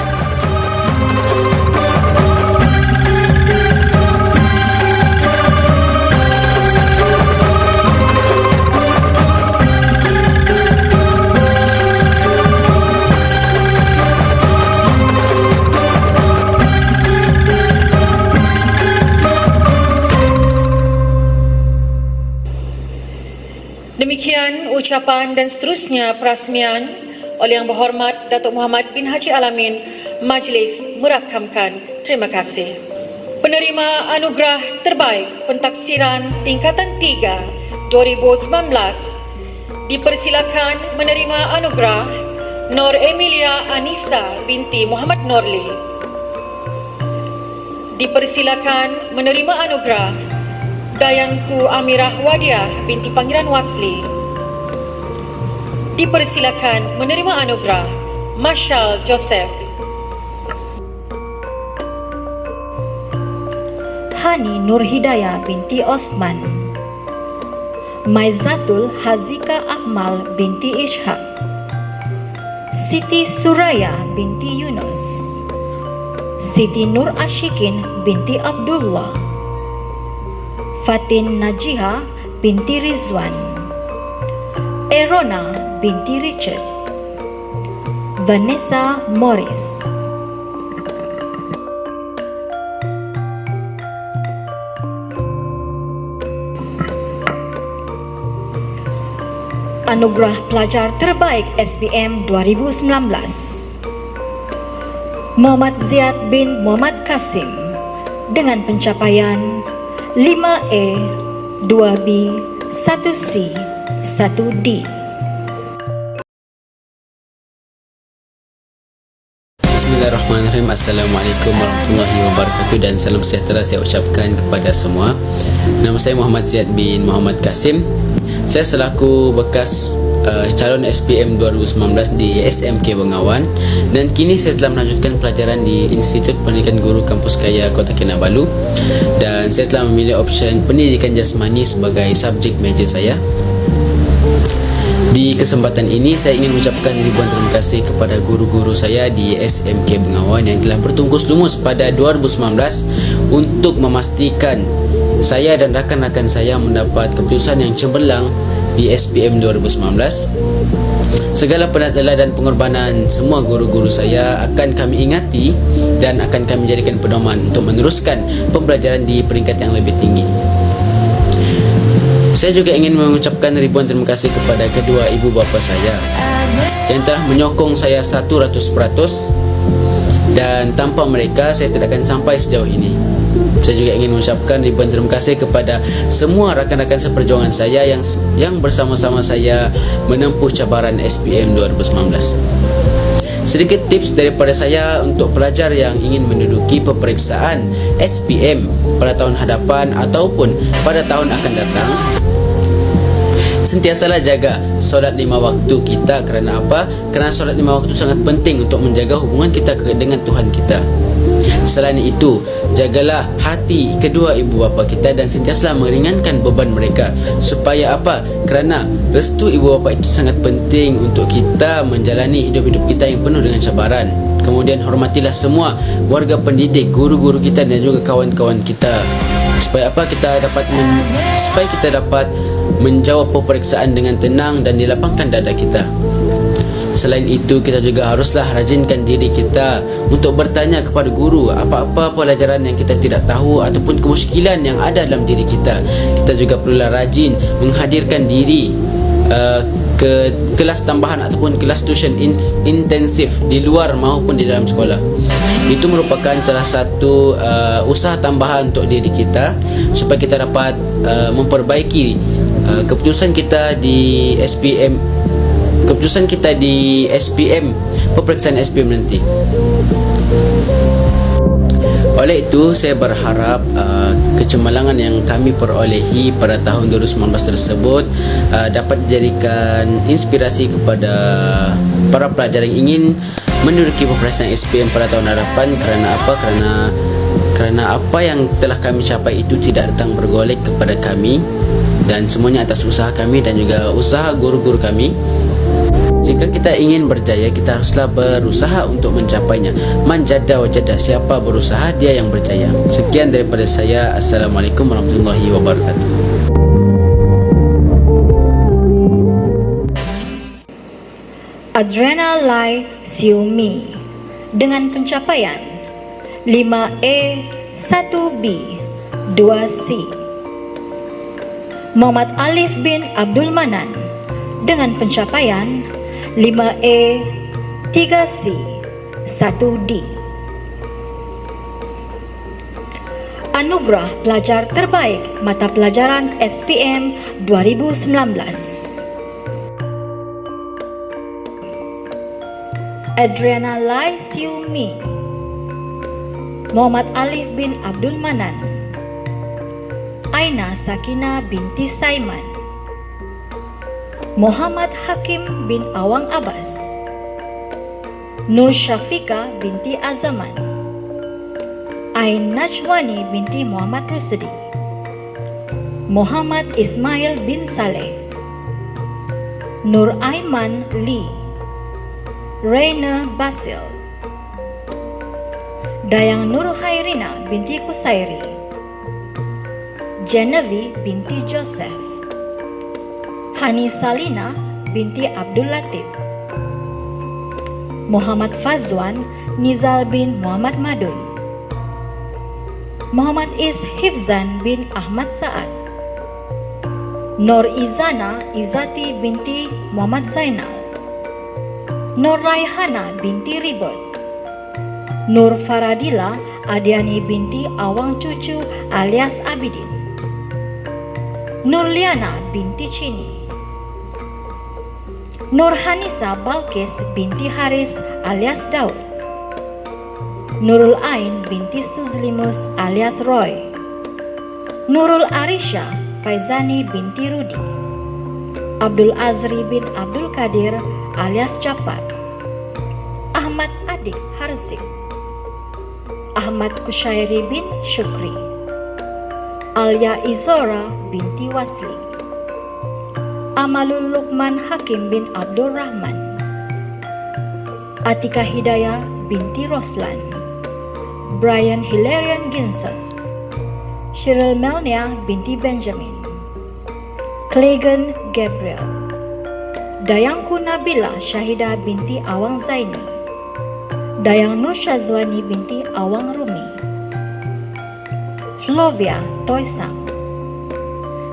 Demikian ucapan dan seterusnya perasmian oleh Yang Berhormat Datuk Muhammad bin Haji Alamin. Majlis merakamkan. Terima kasih. Penerima anugerah terbaik pentaksiran tingkatan 3 2019 dipersilakan menerima anugerah Nur Emilia Anissa binti Muhammad Norli. Dipersilakan menerima anugerah Dayangku Amirah Wadiah binti Pangeran Wasli. Dipersilakan menerima anugerah Marshal Joseph. Hani Nur Hidayah binti Osman. Maizatul Hazika Akmal binti Ishak. Siti Suraya binti Yunus. Siti Nur Ashikin binti Abdullah. Fatin Najiha binti Rizwan. Erona binti Richard. Vanessa Morris. Anugerah Pelajar Terbaik SPM 2019 Muhammad Ziad bin Muhammad Kasim dengan pencapaian 5A, 2B, 1C, 1D. Bismillahirrahmanirrahim. Assalamualaikum warahmatullahi wabarakatuh dan salam sejahtera saya ucapkan kepada semua. Nama saya Muhammad Ziad bin Muhammad Kasim. Saya selaku bekas calon SPM 2019 di SMK Bengawan dan kini saya telah melanjutkan pelajaran di Institut Pendidikan Guru Kampus Kaya Kota Kinabalu dan saya telah memilih option Pendidikan Jasmani sebagai subjek major saya. Di kesempatan ini saya ingin mengucapkan ribuan terima kasih kepada guru-guru saya di SMK Bengawan yang telah bertungkus lumus pada 2019 untuk memastikan saya dan rakan-rakan saya mendapat keputusan yang cemerlang di SPM 2019. Segala penat-lelah dan pengorbanan semua guru-guru saya akan kami ingati dan akan kami jadikan pedoman untuk meneruskan pembelajaran di peringkat yang lebih tinggi. Saya juga ingin mengucapkan ribuan terima kasih kepada kedua ibu bapa saya yang telah menyokong saya 100% dan tanpa mereka saya tidak akan sampai sejauh ini. Saya juga ingin mengucapkan ribuan terima kasih kepada semua rakan-rakan seperjuangan saya yang bersama-sama saya menempuh cabaran SPM 2019. Sedikit tips daripada saya untuk pelajar yang ingin menduduki peperiksaan SPM pada tahun hadapan ataupun pada tahun akan datang. Sentiasalah jaga solat 5 waktu kita. Kerana apa? Kerana solat 5 waktu sangat penting untuk menjaga hubungan kita dengan Tuhan kita. Selain itu, jagalah hati kedua ibu bapa kita dan sentiasalah meringankan beban mereka. Supaya apa? Kerana restu ibu bapa itu sangat penting untuk kita menjalani hidup-hidup kita yang penuh dengan cabaran. Kemudian hormatilah semua warga pendidik, guru-guru kita dan juga kawan-kawan kita. Supaya apa? Supaya kita dapat menjawab peperiksaan dengan tenang dan dilapangkan dada kita. Selain itu, kita juga haruslah rajinkan diri kita untuk bertanya kepada guru apa-apa pelajaran yang kita tidak tahu ataupun kemusykilan yang ada dalam diri kita. Kita juga perlulah rajin menghadirkan diri ke kelas tambahan ataupun kelas tuition intensif di luar maupun di dalam sekolah. Itu merupakan salah satu usaha tambahan untuk diri kita supaya kita dapat memperbaiki keputusan kita di SPM peperiksaan SPM nanti. Oleh itu saya berharap kecemerlangan yang kami perolehi pada tahun 2019 tersebut dapat dijadikan inspirasi kepada para pelajar yang ingin menduduki peperiksaan SPM pada tahun hadapan. Kerana apa? Kerana apa yang telah kami capai itu tidak datang bergolek kepada kami dan semuanya atas usaha kami dan juga usaha guru-guru kami. Jika kita ingin berjaya, kita haruslah berusaha untuk mencapainya. Man jada wajada, siapa berusaha dia yang berjaya. Sekian daripada saya. Assalamualaikum warahmatullahi wabarakatuh. Adriana Lai Siumi dengan pencapaian 5A, 1B, 2C. Muhammad Alif bin Abdul Manan dengan pencapaian 5A, 3C, 1D. Anugerah Pelajar Terbaik Mata Pelajaran SPM 2019 Adriana Lai Siumi, Muhammad Alif bin Abdul Manan, Aina Sakina binti Saiman, Muhammad Hakim bin Awang Abbas, Nur Syafika binti Azaman, Ain Najwani binti Muhammad Rusdi, Muhammad Ismail bin Saleh, Nur Aiman Lee, Reina Basil, Dayang Nur Khairina binti Kusairi, Genevieve binti Joseph, Hani Salina binti Abdul Latif, Muhammad Fazwan Nizal bin Muhammad Madun, Muhammad Is Hifzan bin Ahmad Saad, Nur Izana Izati binti Muhammad Zainal, Nur Raihana binti Ribet, Nur Faradila Adiani binti Awang Cucu alias Abidin, Nur Liana binti Cini, Nur Hanisa Balkis binti Haris alias Daud, Nurul Ain binti Suzlimus alias Roy, Nurul Arisha Faizani binti Rudi, Abdul Azri bin Abdul Qadir alias Japar, Ahmad Adik Harzik, Ahmad Kushairi bin Syukri, Alia Izora binti Wasli, Amalul Luqman Hakim bin Abdul Rahman, Atika Hidayah binti Roslan, Brian Hilarion Ginsos, Cheryl Melnia binti Benjamin, Clegan Gabriel, Dayangku Nabila Syahida binti Awang Zaini, Dayang Nur Syazwani binti Awang Rumi, Flovia Toysang,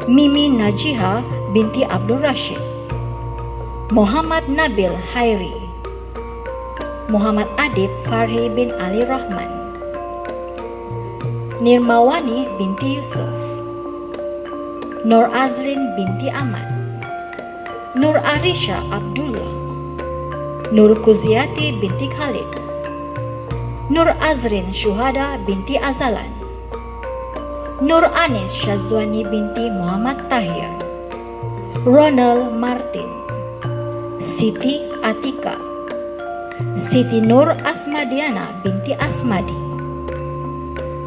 Mimi Najiha binti Abdul Rashid, Muhammad Nabil Hairi, Muhammad Adib Farhi bin Ali Rahman, Nirmawani binti Yusuf, Nur Azlin binti Ahmad, Nur Arisha Abdullah, Nur Kuziati binti Khalid, Nur Azrin Syuhada binti Azalan, Nur Anis Syazwani binti Muhammad Tahir, Ronald Martin, Siti Atika, Siti Nur Asmadiana binti Asmadi,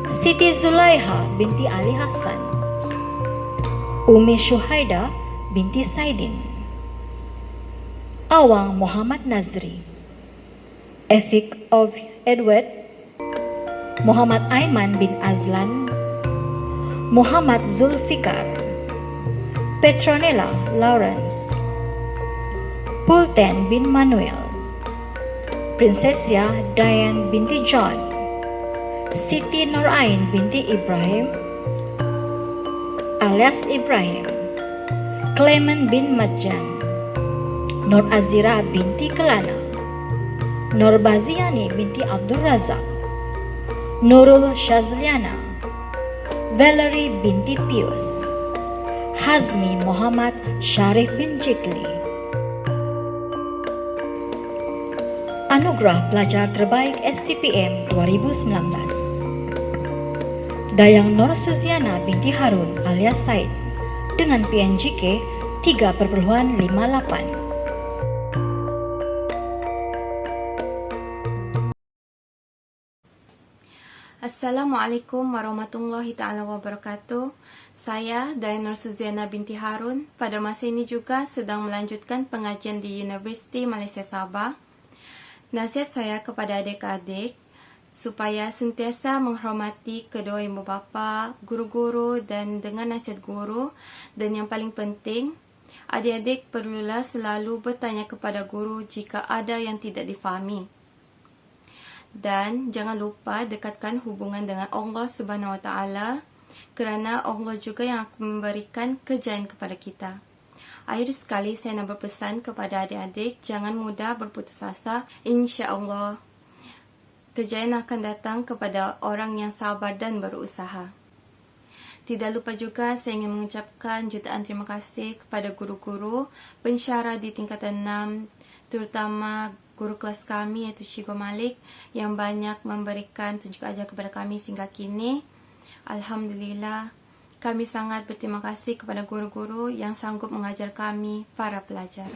Siti Zulaiha binti Ali Hasan, Umi Syuhaida binti Saidin, Awang Muhammad Nazri, Efik of Edward, Muhammad Aiman bin Azlan, Muhammad Zulfikar, Petronella Lawrence, Pulten bin Manuel, Prinsesia Diane binti John, Siti Nurain binti Ibrahim alias Ibrahim, Clement bin Madjan, Nur Azira binti Kelana, Nur Baziani binti Abdul Razak, Nurul Shazliana, Valerie binti Pius, Hazmi Muhammad Syarif bin Jikli. Anugerah Pelajar Terbaik STPM 2019, Dayang Nur Suziana binti Harun alias Said dengan PNJK 3,58. Assalamualaikum warahmatullahi ta'ala wabarakatuh. Saya Dayang Nur Suziana binti Harun pada masa ini juga sedang melanjutkan pengajian di Universiti Malaysia Sabah. Nasihat saya kepada adik-adik supaya sentiasa menghormati kedua ibu bapa, guru-guru dan dengan nasihat guru. Dan yang paling penting, adik-adik perlulah selalu bertanya kepada guru jika ada yang tidak difahami. Dan jangan lupa dekatkan hubungan dengan Allah Subhanahu Wa Taala kerana Allah juga yang akan memberikan kejayaan kepada kita. Akhir sekali saya nak berpesan kepada adik-adik, jangan mudah berputus asa. InsyaAllah kejayaan akan datang kepada orang yang sabar dan berusaha. Tidak lupa juga saya ingin mengucapkan jutaan terima kasih kepada guru-guru pensyarah di tingkatan 6, terutama guru kelas kami iaitu Syigo Malik yang banyak memberikan tunjuk ajar kepada kami sehingga kini. Alhamdulillah, kami sangat berterima kasih kepada guru-guru yang sanggup mengajar kami, para pelajar.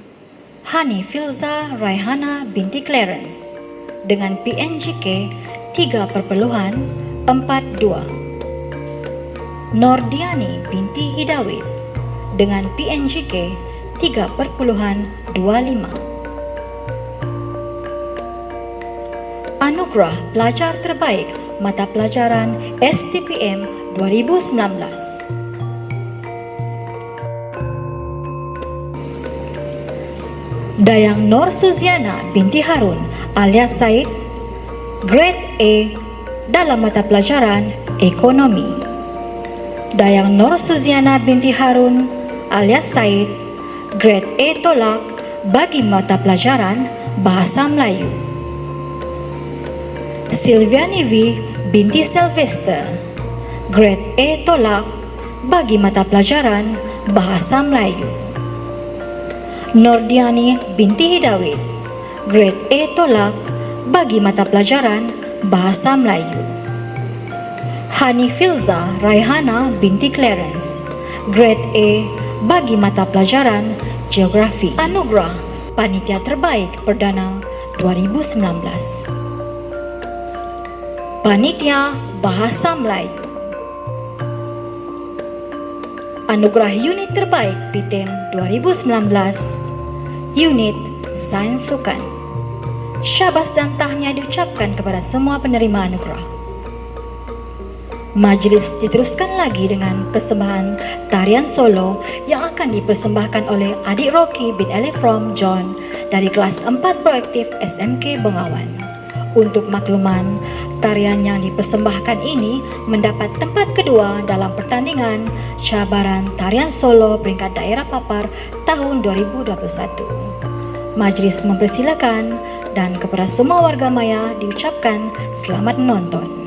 Hani Filza Raihana binti Clarence dengan PNJK 3,42. Nordiani binti Hidawit dengan PNJK 3,25. Anugerah Pelajar Terbaik Mata Pelajaran STPM 2019. Dayang Nur Suziana binti Harun alias Said, Grade A dalam mata pelajaran Ekonomi. Dayang Nur Suziana binti Harun, alias Said, Grade A tolak bagi mata pelajaran Bahasa Melayu. Sylvia Nivi binti Sylvester, Grade A tolak bagi mata pelajaran Bahasa Melayu. Nordiani binti Hidawit, Grade A tolak bagi mata pelajaran Bahasa Melayu. Hani Filza Raihana binti Clarence, Grade A bagi mata pelajaran Geografi. Anugerah Panitia Terbaik Perdana 2019. Panitia Bahasa Melayu. Anugerah Unit Terbaik PTM 2019, Unit Sains Sukan. Syabas dan tahniah diucapkan kepada semua penerima anugerah. Majlis diteruskan lagi dengan persembahan tarian solo yang akan dipersembahkan oleh adik Rocky bin Elifrom John dari kelas 4 proaktif SMK Bengawan. Untuk makluman, tarian yang dipersembahkan ini mendapat tempat kedua dalam pertandingan cabaran tarian solo peringkat daerah Papar tahun 2021. Majlis mempersilakan dan kepada semua warga maya diucapkan selamat menonton.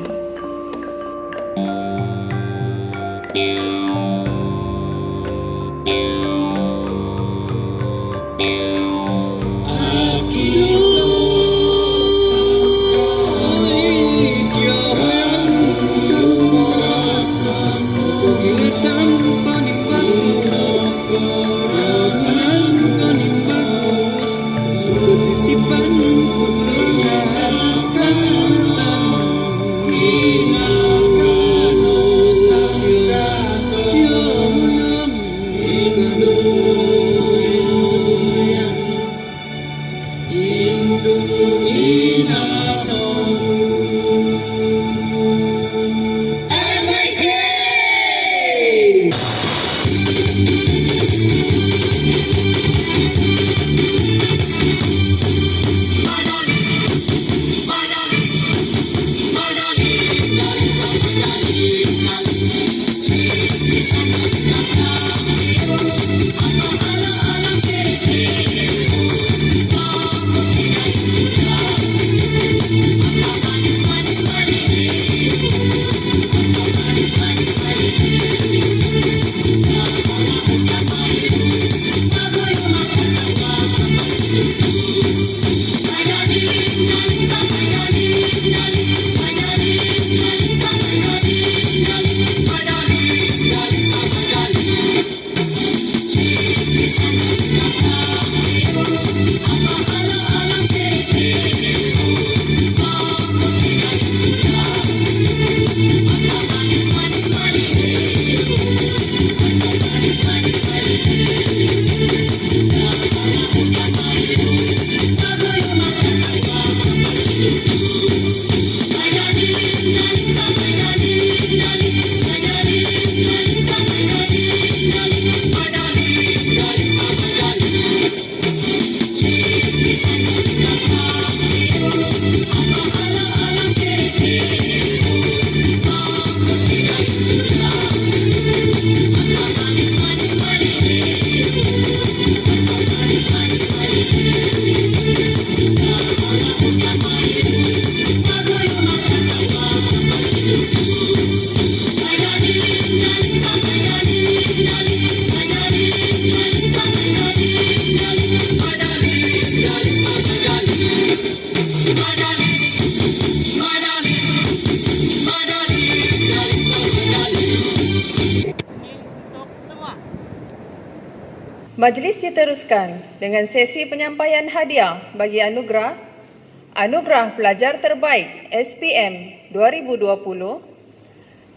Majlis diteruskan dengan sesi penyampaian hadiah bagi anugerah Pelajar Terbaik SPM 2020,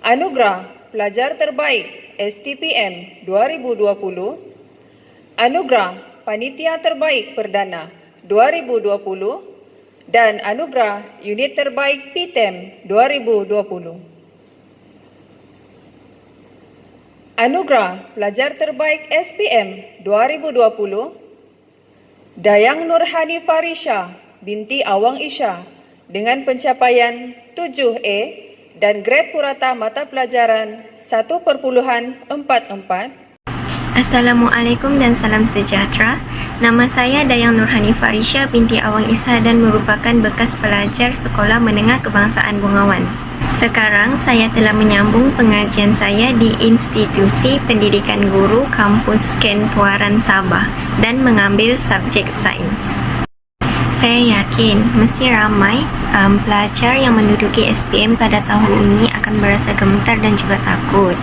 Anugerah Pelajar Terbaik STPM 2020, Anugerah Panitia Terbaik Perdana 2020 dan Anugerah Unit Terbaik PTM 2020. Anugerah Pelajar Terbaik SPM 2020, Dayang Nurhani Farisha binti Awang Isha dengan pencapaian 7A dan grade purata mata pelajaran 1.44. Assalamualaikum dan salam sejahtera. Nama saya Dayang Nurhani Farisha binti Awang Isa dan merupakan bekas pelajar Sekolah Menengah Kebangsaan Bungawan. Sekarang saya telah menyambung pengajian saya di Institusi Pendidikan Guru Kampus Ken Tuaran Sabah dan mengambil subjek sains. Saya yakin mesti ramai pelajar yang menduduki SPM pada tahun ini akan berasa gemetar dan juga takut.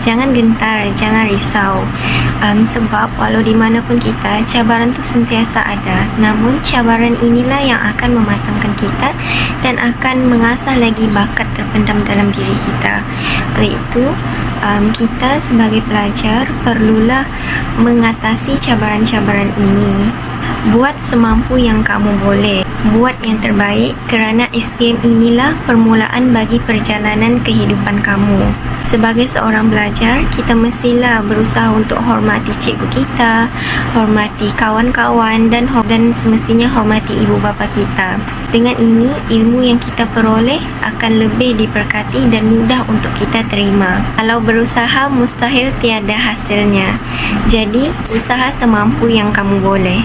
Jangan gentar, jangan risau. Sebab walau dimanapun kita, cabaran itu sentiasa ada. Namun cabaran inilah yang akan mematangkan kita dan akan mengasah lagi bakat terpendam dalam diri kita. Oleh itu, kita sebagai pelajar perlulah mengatasi cabaran-cabaran ini. Buat semampu yang kamu boleh. Buat yang terbaik kerana SPM inilah permulaan bagi perjalanan kehidupan kamu. Sebagai seorang belajar, kita mestilah berusaha untuk hormati cikgu kita, hormati kawan-kawan dan semestinya hormati ibu bapa kita. Dengan ini, ilmu yang kita peroleh akan lebih diberkati dan mudah untuk kita terima. Kalau berusaha, mustahil tiada hasilnya. Jadi, usaha semampu yang kamu boleh.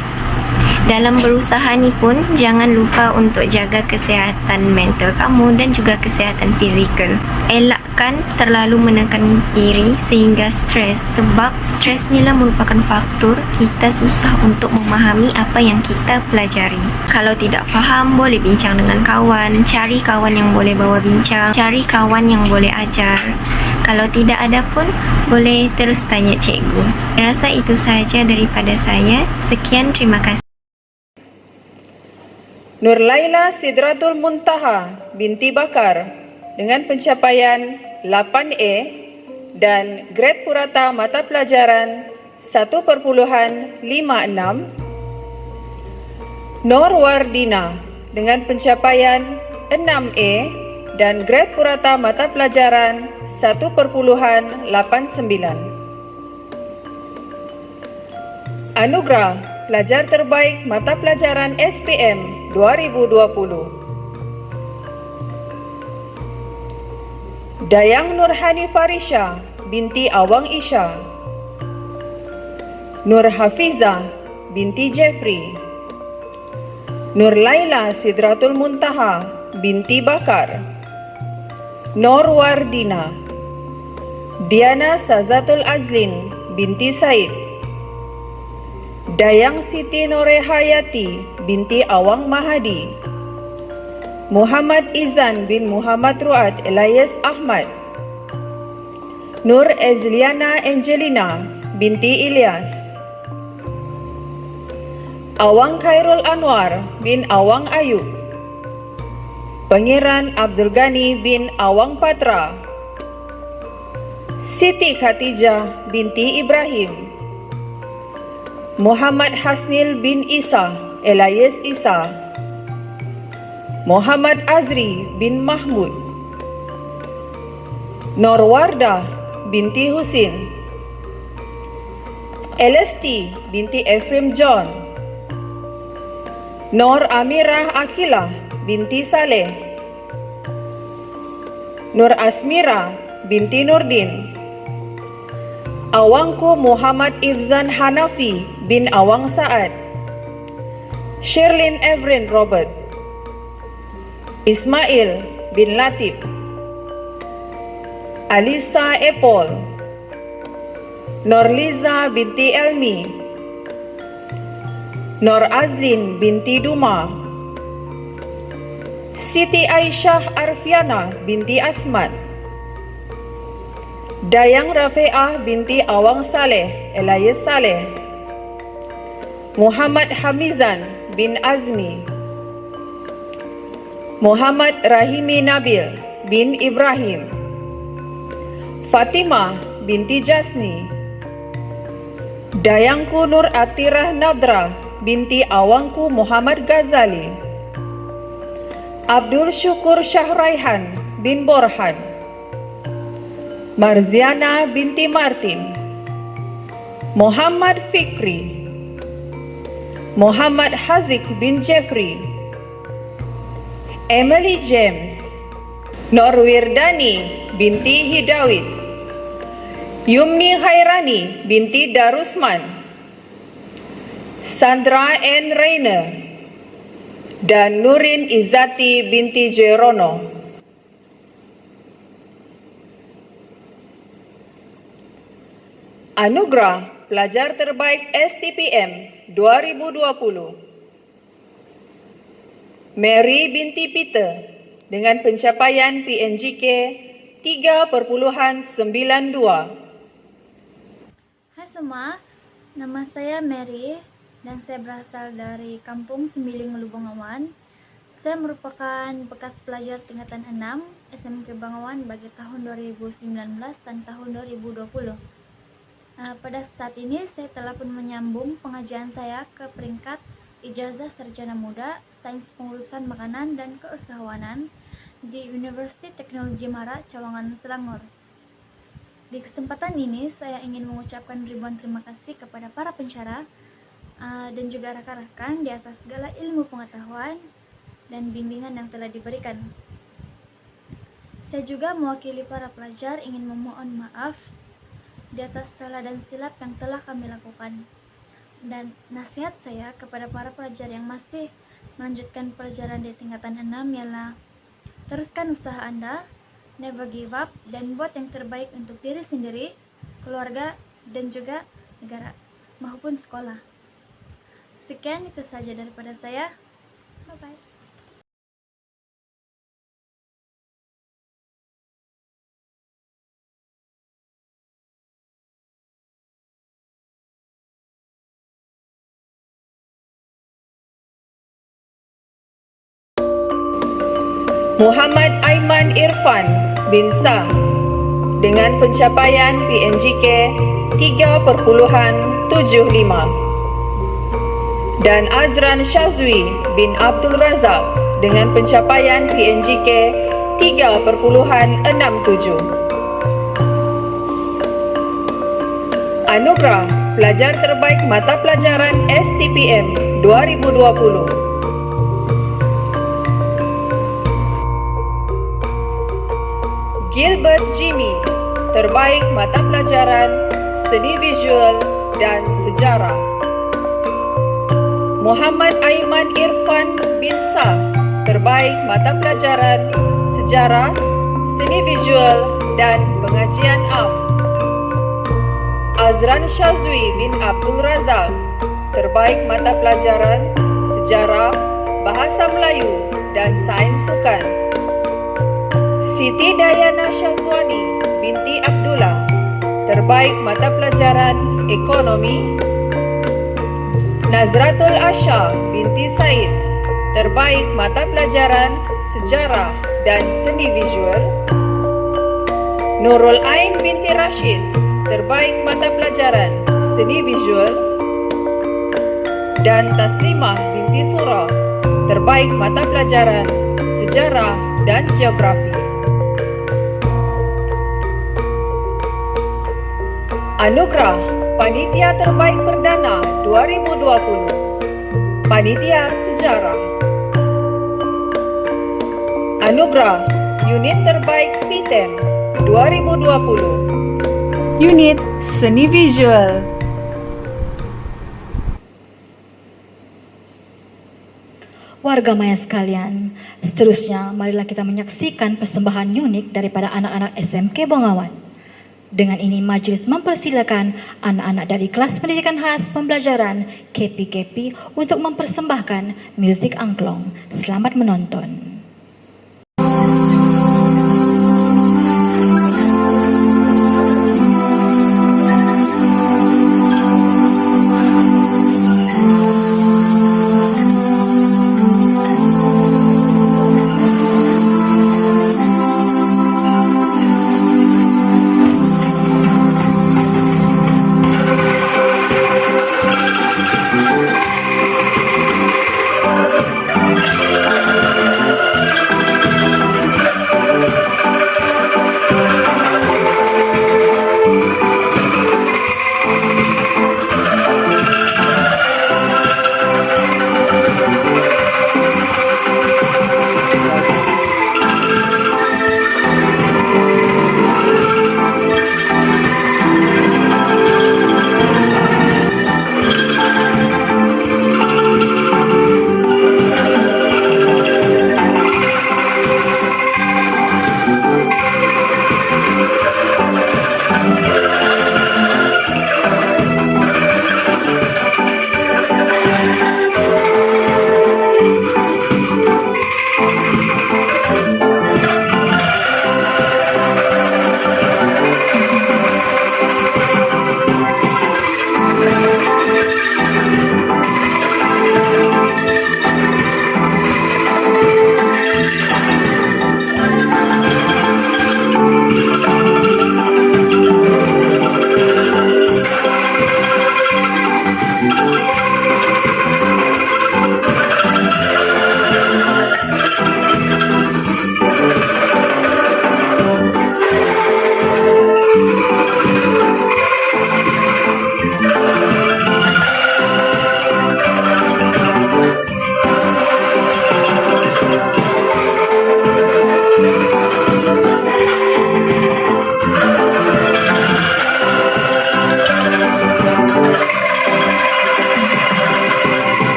Dalam berusaha ni pun, jangan lupa untuk jaga kesihatan mental kamu dan juga kesihatan fizikal. Elakkan terlalu menekan diri sehingga stres, sebab stres ni lah merupakan faktor kita susah untuk memahami apa yang kita pelajari. Kalau tidak faham, boleh bincang dengan kawan, cari kawan yang boleh bawa bincang, cari kawan yang boleh ajar. Kalau tidak ada pun, boleh terus tanya cikgu. Saya rasa itu sahaja daripada saya. Sekian, terima kasih. Nurlaila Sidratul Muntaha binti Bakar dengan pencapaian 8A dan grade purata mata pelajaran 1.56. Nur Wardina dengan pencapaian 6A dan grade purata mata pelajaran 1.89. Anugerah Pelajar Terbaik Mata Pelajaran SPM 2020. Dayang Nurhani Farisha binti Awang Isha. Nur Hafizah binti Jeffrey. Nurlaila Sidratul Muntaha binti Bakar. Nur Wardina. Diana Sazatul Azlin binti Said. Dayang Siti Norehayati binti Awang Mahadi. Muhammad Izan bin Muhammad Ruat Elias Ahmad. Nur Ezliana Angelina binti Ilyas. Awang Khairul Anwar bin Awang Ayub. Pangeran Abdul Ghani bin Awang Patra. Siti Khatijah binti Ibrahim. Muhammad Hasnil bin Isa Elias Isa. Muhammad Azri bin Mahmud. Norwardah binti Husin. Elesti binti Ephraim John. Nur Amirah Akilah binti Saleh. Nur Asmira binti Nurdin. Awangku Muhammad Ifzan Hanafi bin Awang Saad. Sherlyn Evren Robert. Ismail bin Latif. Alisa Epol. Norliza binti Elmi. Nur Azlin binti Duma. Siti Aisyah Arfiana binti Asmat. Dayang Rafi'ah binti Awang Saleh Elias Saleh. Muhammad Hamizan bin Azmi. Muhammad Rahimi Nabil bin Ibrahim. Fatimah binti Jasni. Dayangku Nur Atirah Nadra binti Awangku Muhammad Ghazali. Abdul Syukur Syahraihan bin Borhan. Marziana binti Martin. Muhammad Fikri. Muhammad Hazik bin Jeffrey. Emily James. Norwirdani binti Hidawit. Yumni Hairani binti Darusman, Sandra N. Rainer, dan Nurin Izzati binti Jerono. Anugerah Pelajar Terbaik STPM 2020. Mary binti Peter dengan pencapaian PNGK 3.92. Hai semua, nama saya Mary dan saya berasal dari Kampung Sembiling Hulu Bengawan. Saya merupakan bekas pelajar tingkatan 6 SMK Bengawan bagi tahun 2019 dan tahun 2020. Pada saat ini saya telah pun menyambung pengajian saya ke peringkat Ijazah Sarjana Muda Sains Pengurusan Makanan dan Keusahawanan di Universiti Teknologi Mara, Cawangan, Selangor. Di kesempatan ini saya ingin mengucapkan ribuan terima kasih kepada para pensyarah dan juga rekan-rekan di atas segala ilmu pengetahuan dan bimbingan yang telah diberikan. Saya juga mewakili para pelajar ingin memohon maaf di atas salah dan silap yang telah kami lakukan. Dan nasihat saya kepada para pelajar yang masih melanjutkan pelajaran di tingkatan 6 ialah teruskan usaha Anda, never give up, dan buat yang terbaik untuk diri sendiri, keluarga, dan juga negara maupun sekolah. Sekian itu saja daripada saya. Bye-bye. Muhammad Aiman Irfan bin Sa dengan pencapaian PNGK 3.75 dan Azran Shazwi bin Abdul Razak dengan pencapaian PNGK 3.67. Anugerah Pelajar Terbaik Mata Pelajaran STPM 2020. Gilbert Jimmy, Terbaik Mata Pelajaran Seni Visual dan Sejarah. Muhammad Aiman Irfan bin Sa, Terbaik Mata Pelajaran Sejarah, Seni Visual dan Pengajian Am. Azran Shazwi bin Abdul Razak, Terbaik Mata Pelajaran Sejarah, Bahasa Melayu dan Sains Sukan. Siti Dayana Syazwani binti Abdullah, Terbaik Mata Pelajaran Ekonomi. Nazratul Asha binti Said, Terbaik Mata Pelajaran Sejarah dan Seni Visual. Nurul Ain binti Rashid, Terbaik Mata Pelajaran Seni Visual. Dan Taslimah binti Surah, Terbaik Mata Pelajaran Sejarah dan Geografi. Anugerah Panitia Terbaik Perdana 2020, Panitia Sejarah. Anugerah Unit Terbaik PTEM 2020, Unit Seni Visual. Warga Maya sekalian, seterusnya marilah kita menyaksikan persembahan unik daripada anak-anak SMK Bengawan. Dengan ini majelis mempersilakan anak-anak dari kelas pendidikan khas pembelajaran KPKP untuk mempersembahkan musik angklung. Selamat menonton.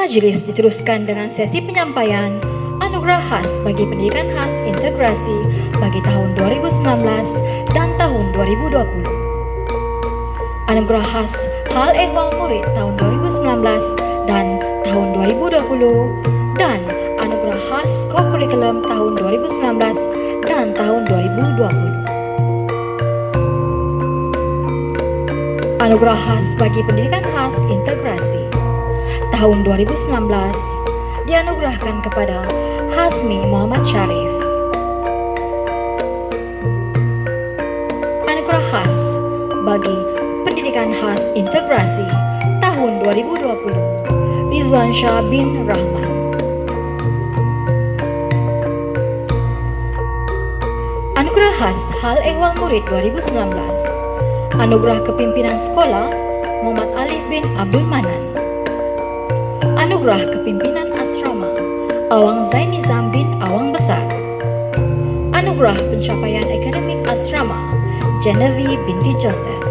Majlis diteruskan dengan sesi penyampaian anugerah khas bagi pendidikan khas integrasi bagi tahun 2019 dan tahun 2020. Anugerah khas hal ehwal murid tahun 2019 dan tahun 2020 dan anugerah khas co-curriculum tahun 2019 dan tahun 2020. Anugerah khas bagi pendidikan khas integrasi tahun 2019 dianugerahkan kepada Hasmi Muhammad Syarif. Anugerah khas bagi pendidikan khas integrasi tahun 2020 Rizwan Shah bin Rahman. Anugerah khas hal ehwal murid 2019 Anugerah Kepimpinan Sekolah Muhammad Alif bin Abdul Manan. Anugerah Kepimpinan Asrama Awang Zainizam bin Awang Besar. Anugerah Pencapaian Akademik Asrama Genevieve binti Joseph.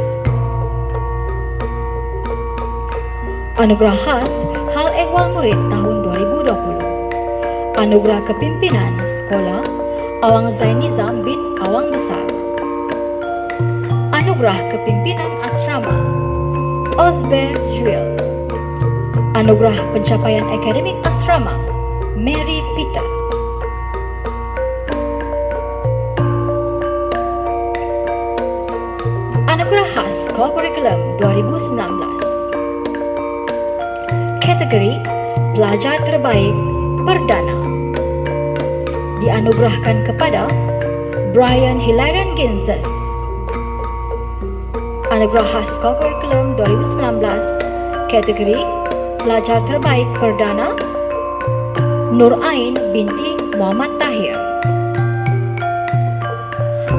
Anugerah khas hal ehwal murid tahun 2020 Anugerah Kepimpinan Sekolah Awang Zainizam bin Awang Besar. Anugerah Kepimpinan Asrama Osbe Juel. Anugerah Pencapaian Akademik Asrama Mary Peter. Anugerah khas Co-Curriculum 2019 Kategori Pelajar Terbaik Perdana dianugerahkan kepada Brian Hilarion Ginzes. Anugerah khas Co-Curriculum 2019 Kategori Pelajar Terbaik Perdana Nur Ain binti Muhammad Tahir.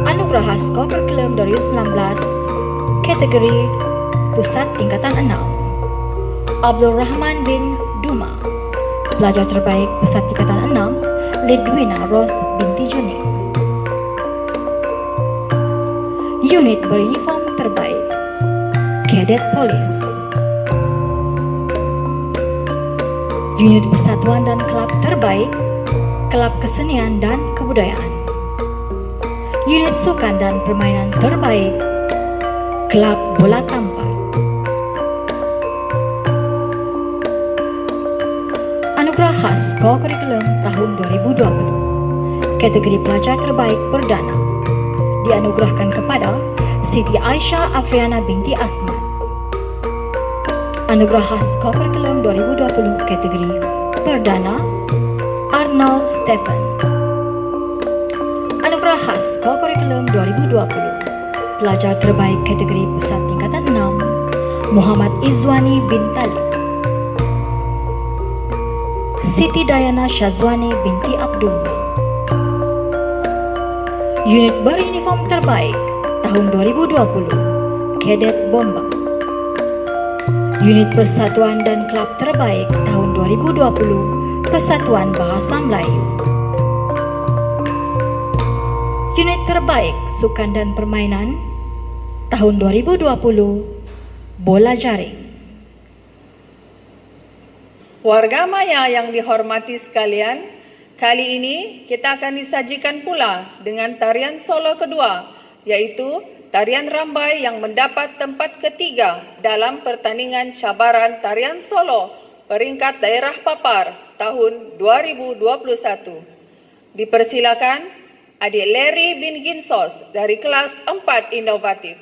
Anugerah khas Co-Curriculum 2019 Kategori Pusat Tingkatan 6 Abdul Rahman bin Duma. Pelajar Terbaik Pusat Tingkatan 6 Lidwina Ros binti Juni. Unit Beruniform Terbaik Cadet Police. Unit Persatuan dan Kelab Terbaik Kelab Kesenian dan Kebudayaan. Unit Sukan dan Permainan Terbaik Kelab Bola Tampar. Anugerah khas Co-Curriculum tahun 2020 Kategori Pelajar Terbaik Perdana dianugerahkan kepada Siti Aisyah Afriana binti Asmat. Anugerah khas Co-Curriculum 2020 Kategori Perdana Arnold Stephen. Anugerah khas Co-Curriculum 2020 Pelajar Terbaik Kategori Pusat Tingkatan 6 Muhammad Izwani bin Talib. Siti Dayana Syazwani binti Abdullah. Unit Beruniform Terbaik tahun 2020 Cadet Bomba. Unit Persatuan dan Kelab Terbaik tahun 2020 Persatuan Bahasa Melayu. Unit Terbaik Sukan dan Permainan tahun 2020 Bola Jaring. Warga Maya yang dihormati sekalian, kali ini kita akan disajikan pula dengan tarian solo kedua, yaitu tarian rambai yang mendapat tempat ketiga dalam pertandingan cabaran tarian solo peringkat daerah Papar tahun 2021. Dipersilakan Adik Larry bin Ginsos dari kelas 4 inovatif.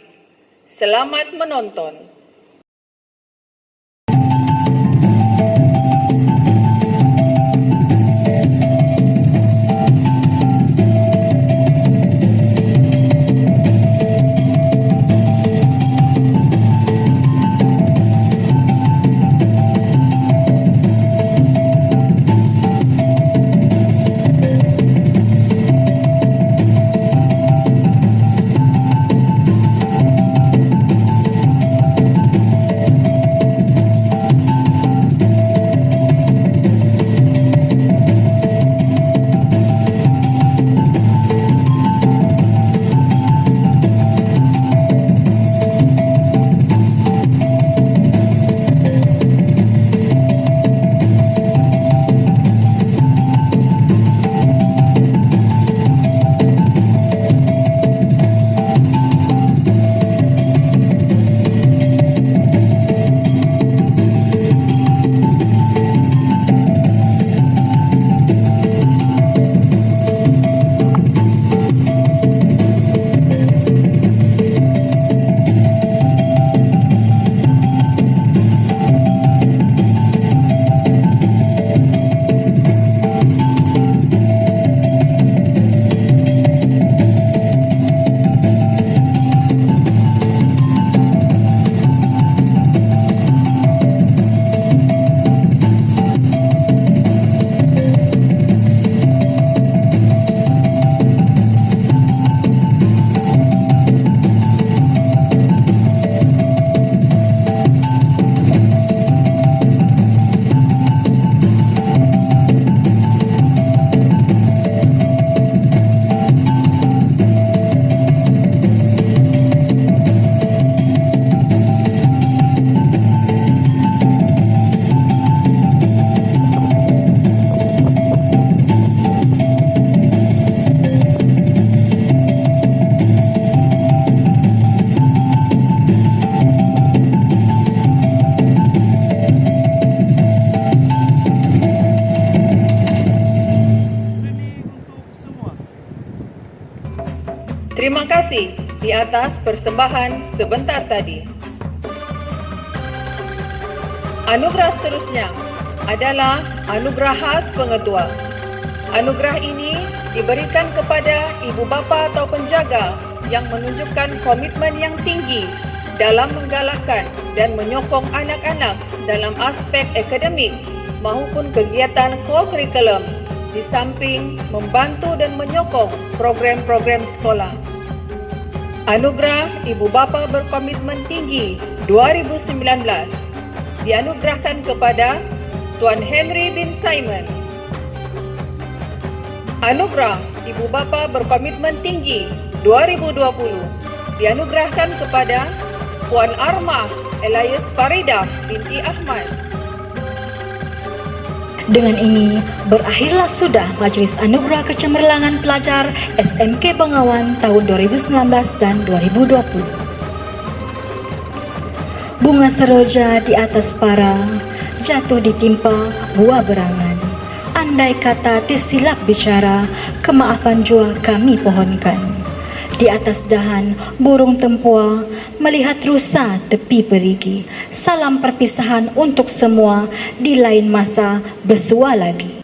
Selamat menonton. Terima kasih di atas persembahan sebentar tadi. Anugerah seterusnya adalah anugerah khas pengetua. Anugerah ini diberikan kepada ibu bapa atau penjaga yang menunjukkan komitmen yang tinggi dalam menggalakkan dan menyokong anak-anak dalam aspek akademik maupun kegiatan co-curriculum di samping membantu dan menyokong program-program sekolah. Anugerah Ibu Bapa Berkomitmen Tinggi 2019 dianugerahkan kepada Tuan Henry bin Simon. Anugerah Ibu Bapa Berkomitmen Tinggi 2020 dianugerahkan kepada Puan Armah Elias Faridah binti Ahmad. Dengan ini, berakhirlah sudah Majelis Anugerah Kecemerlangan Pelajar SMK Bengawan tahun 2019 dan 2020. Bunga seroja di atas para, jatuh ditimpa buah berangan. Andai kata tersilap bicara, kemaafan jua kami pohonkan. Di atas dahan burung tempua melihat rusa tepi perigi. Salam perpisahan untuk semua, di lain masa bersua lagi.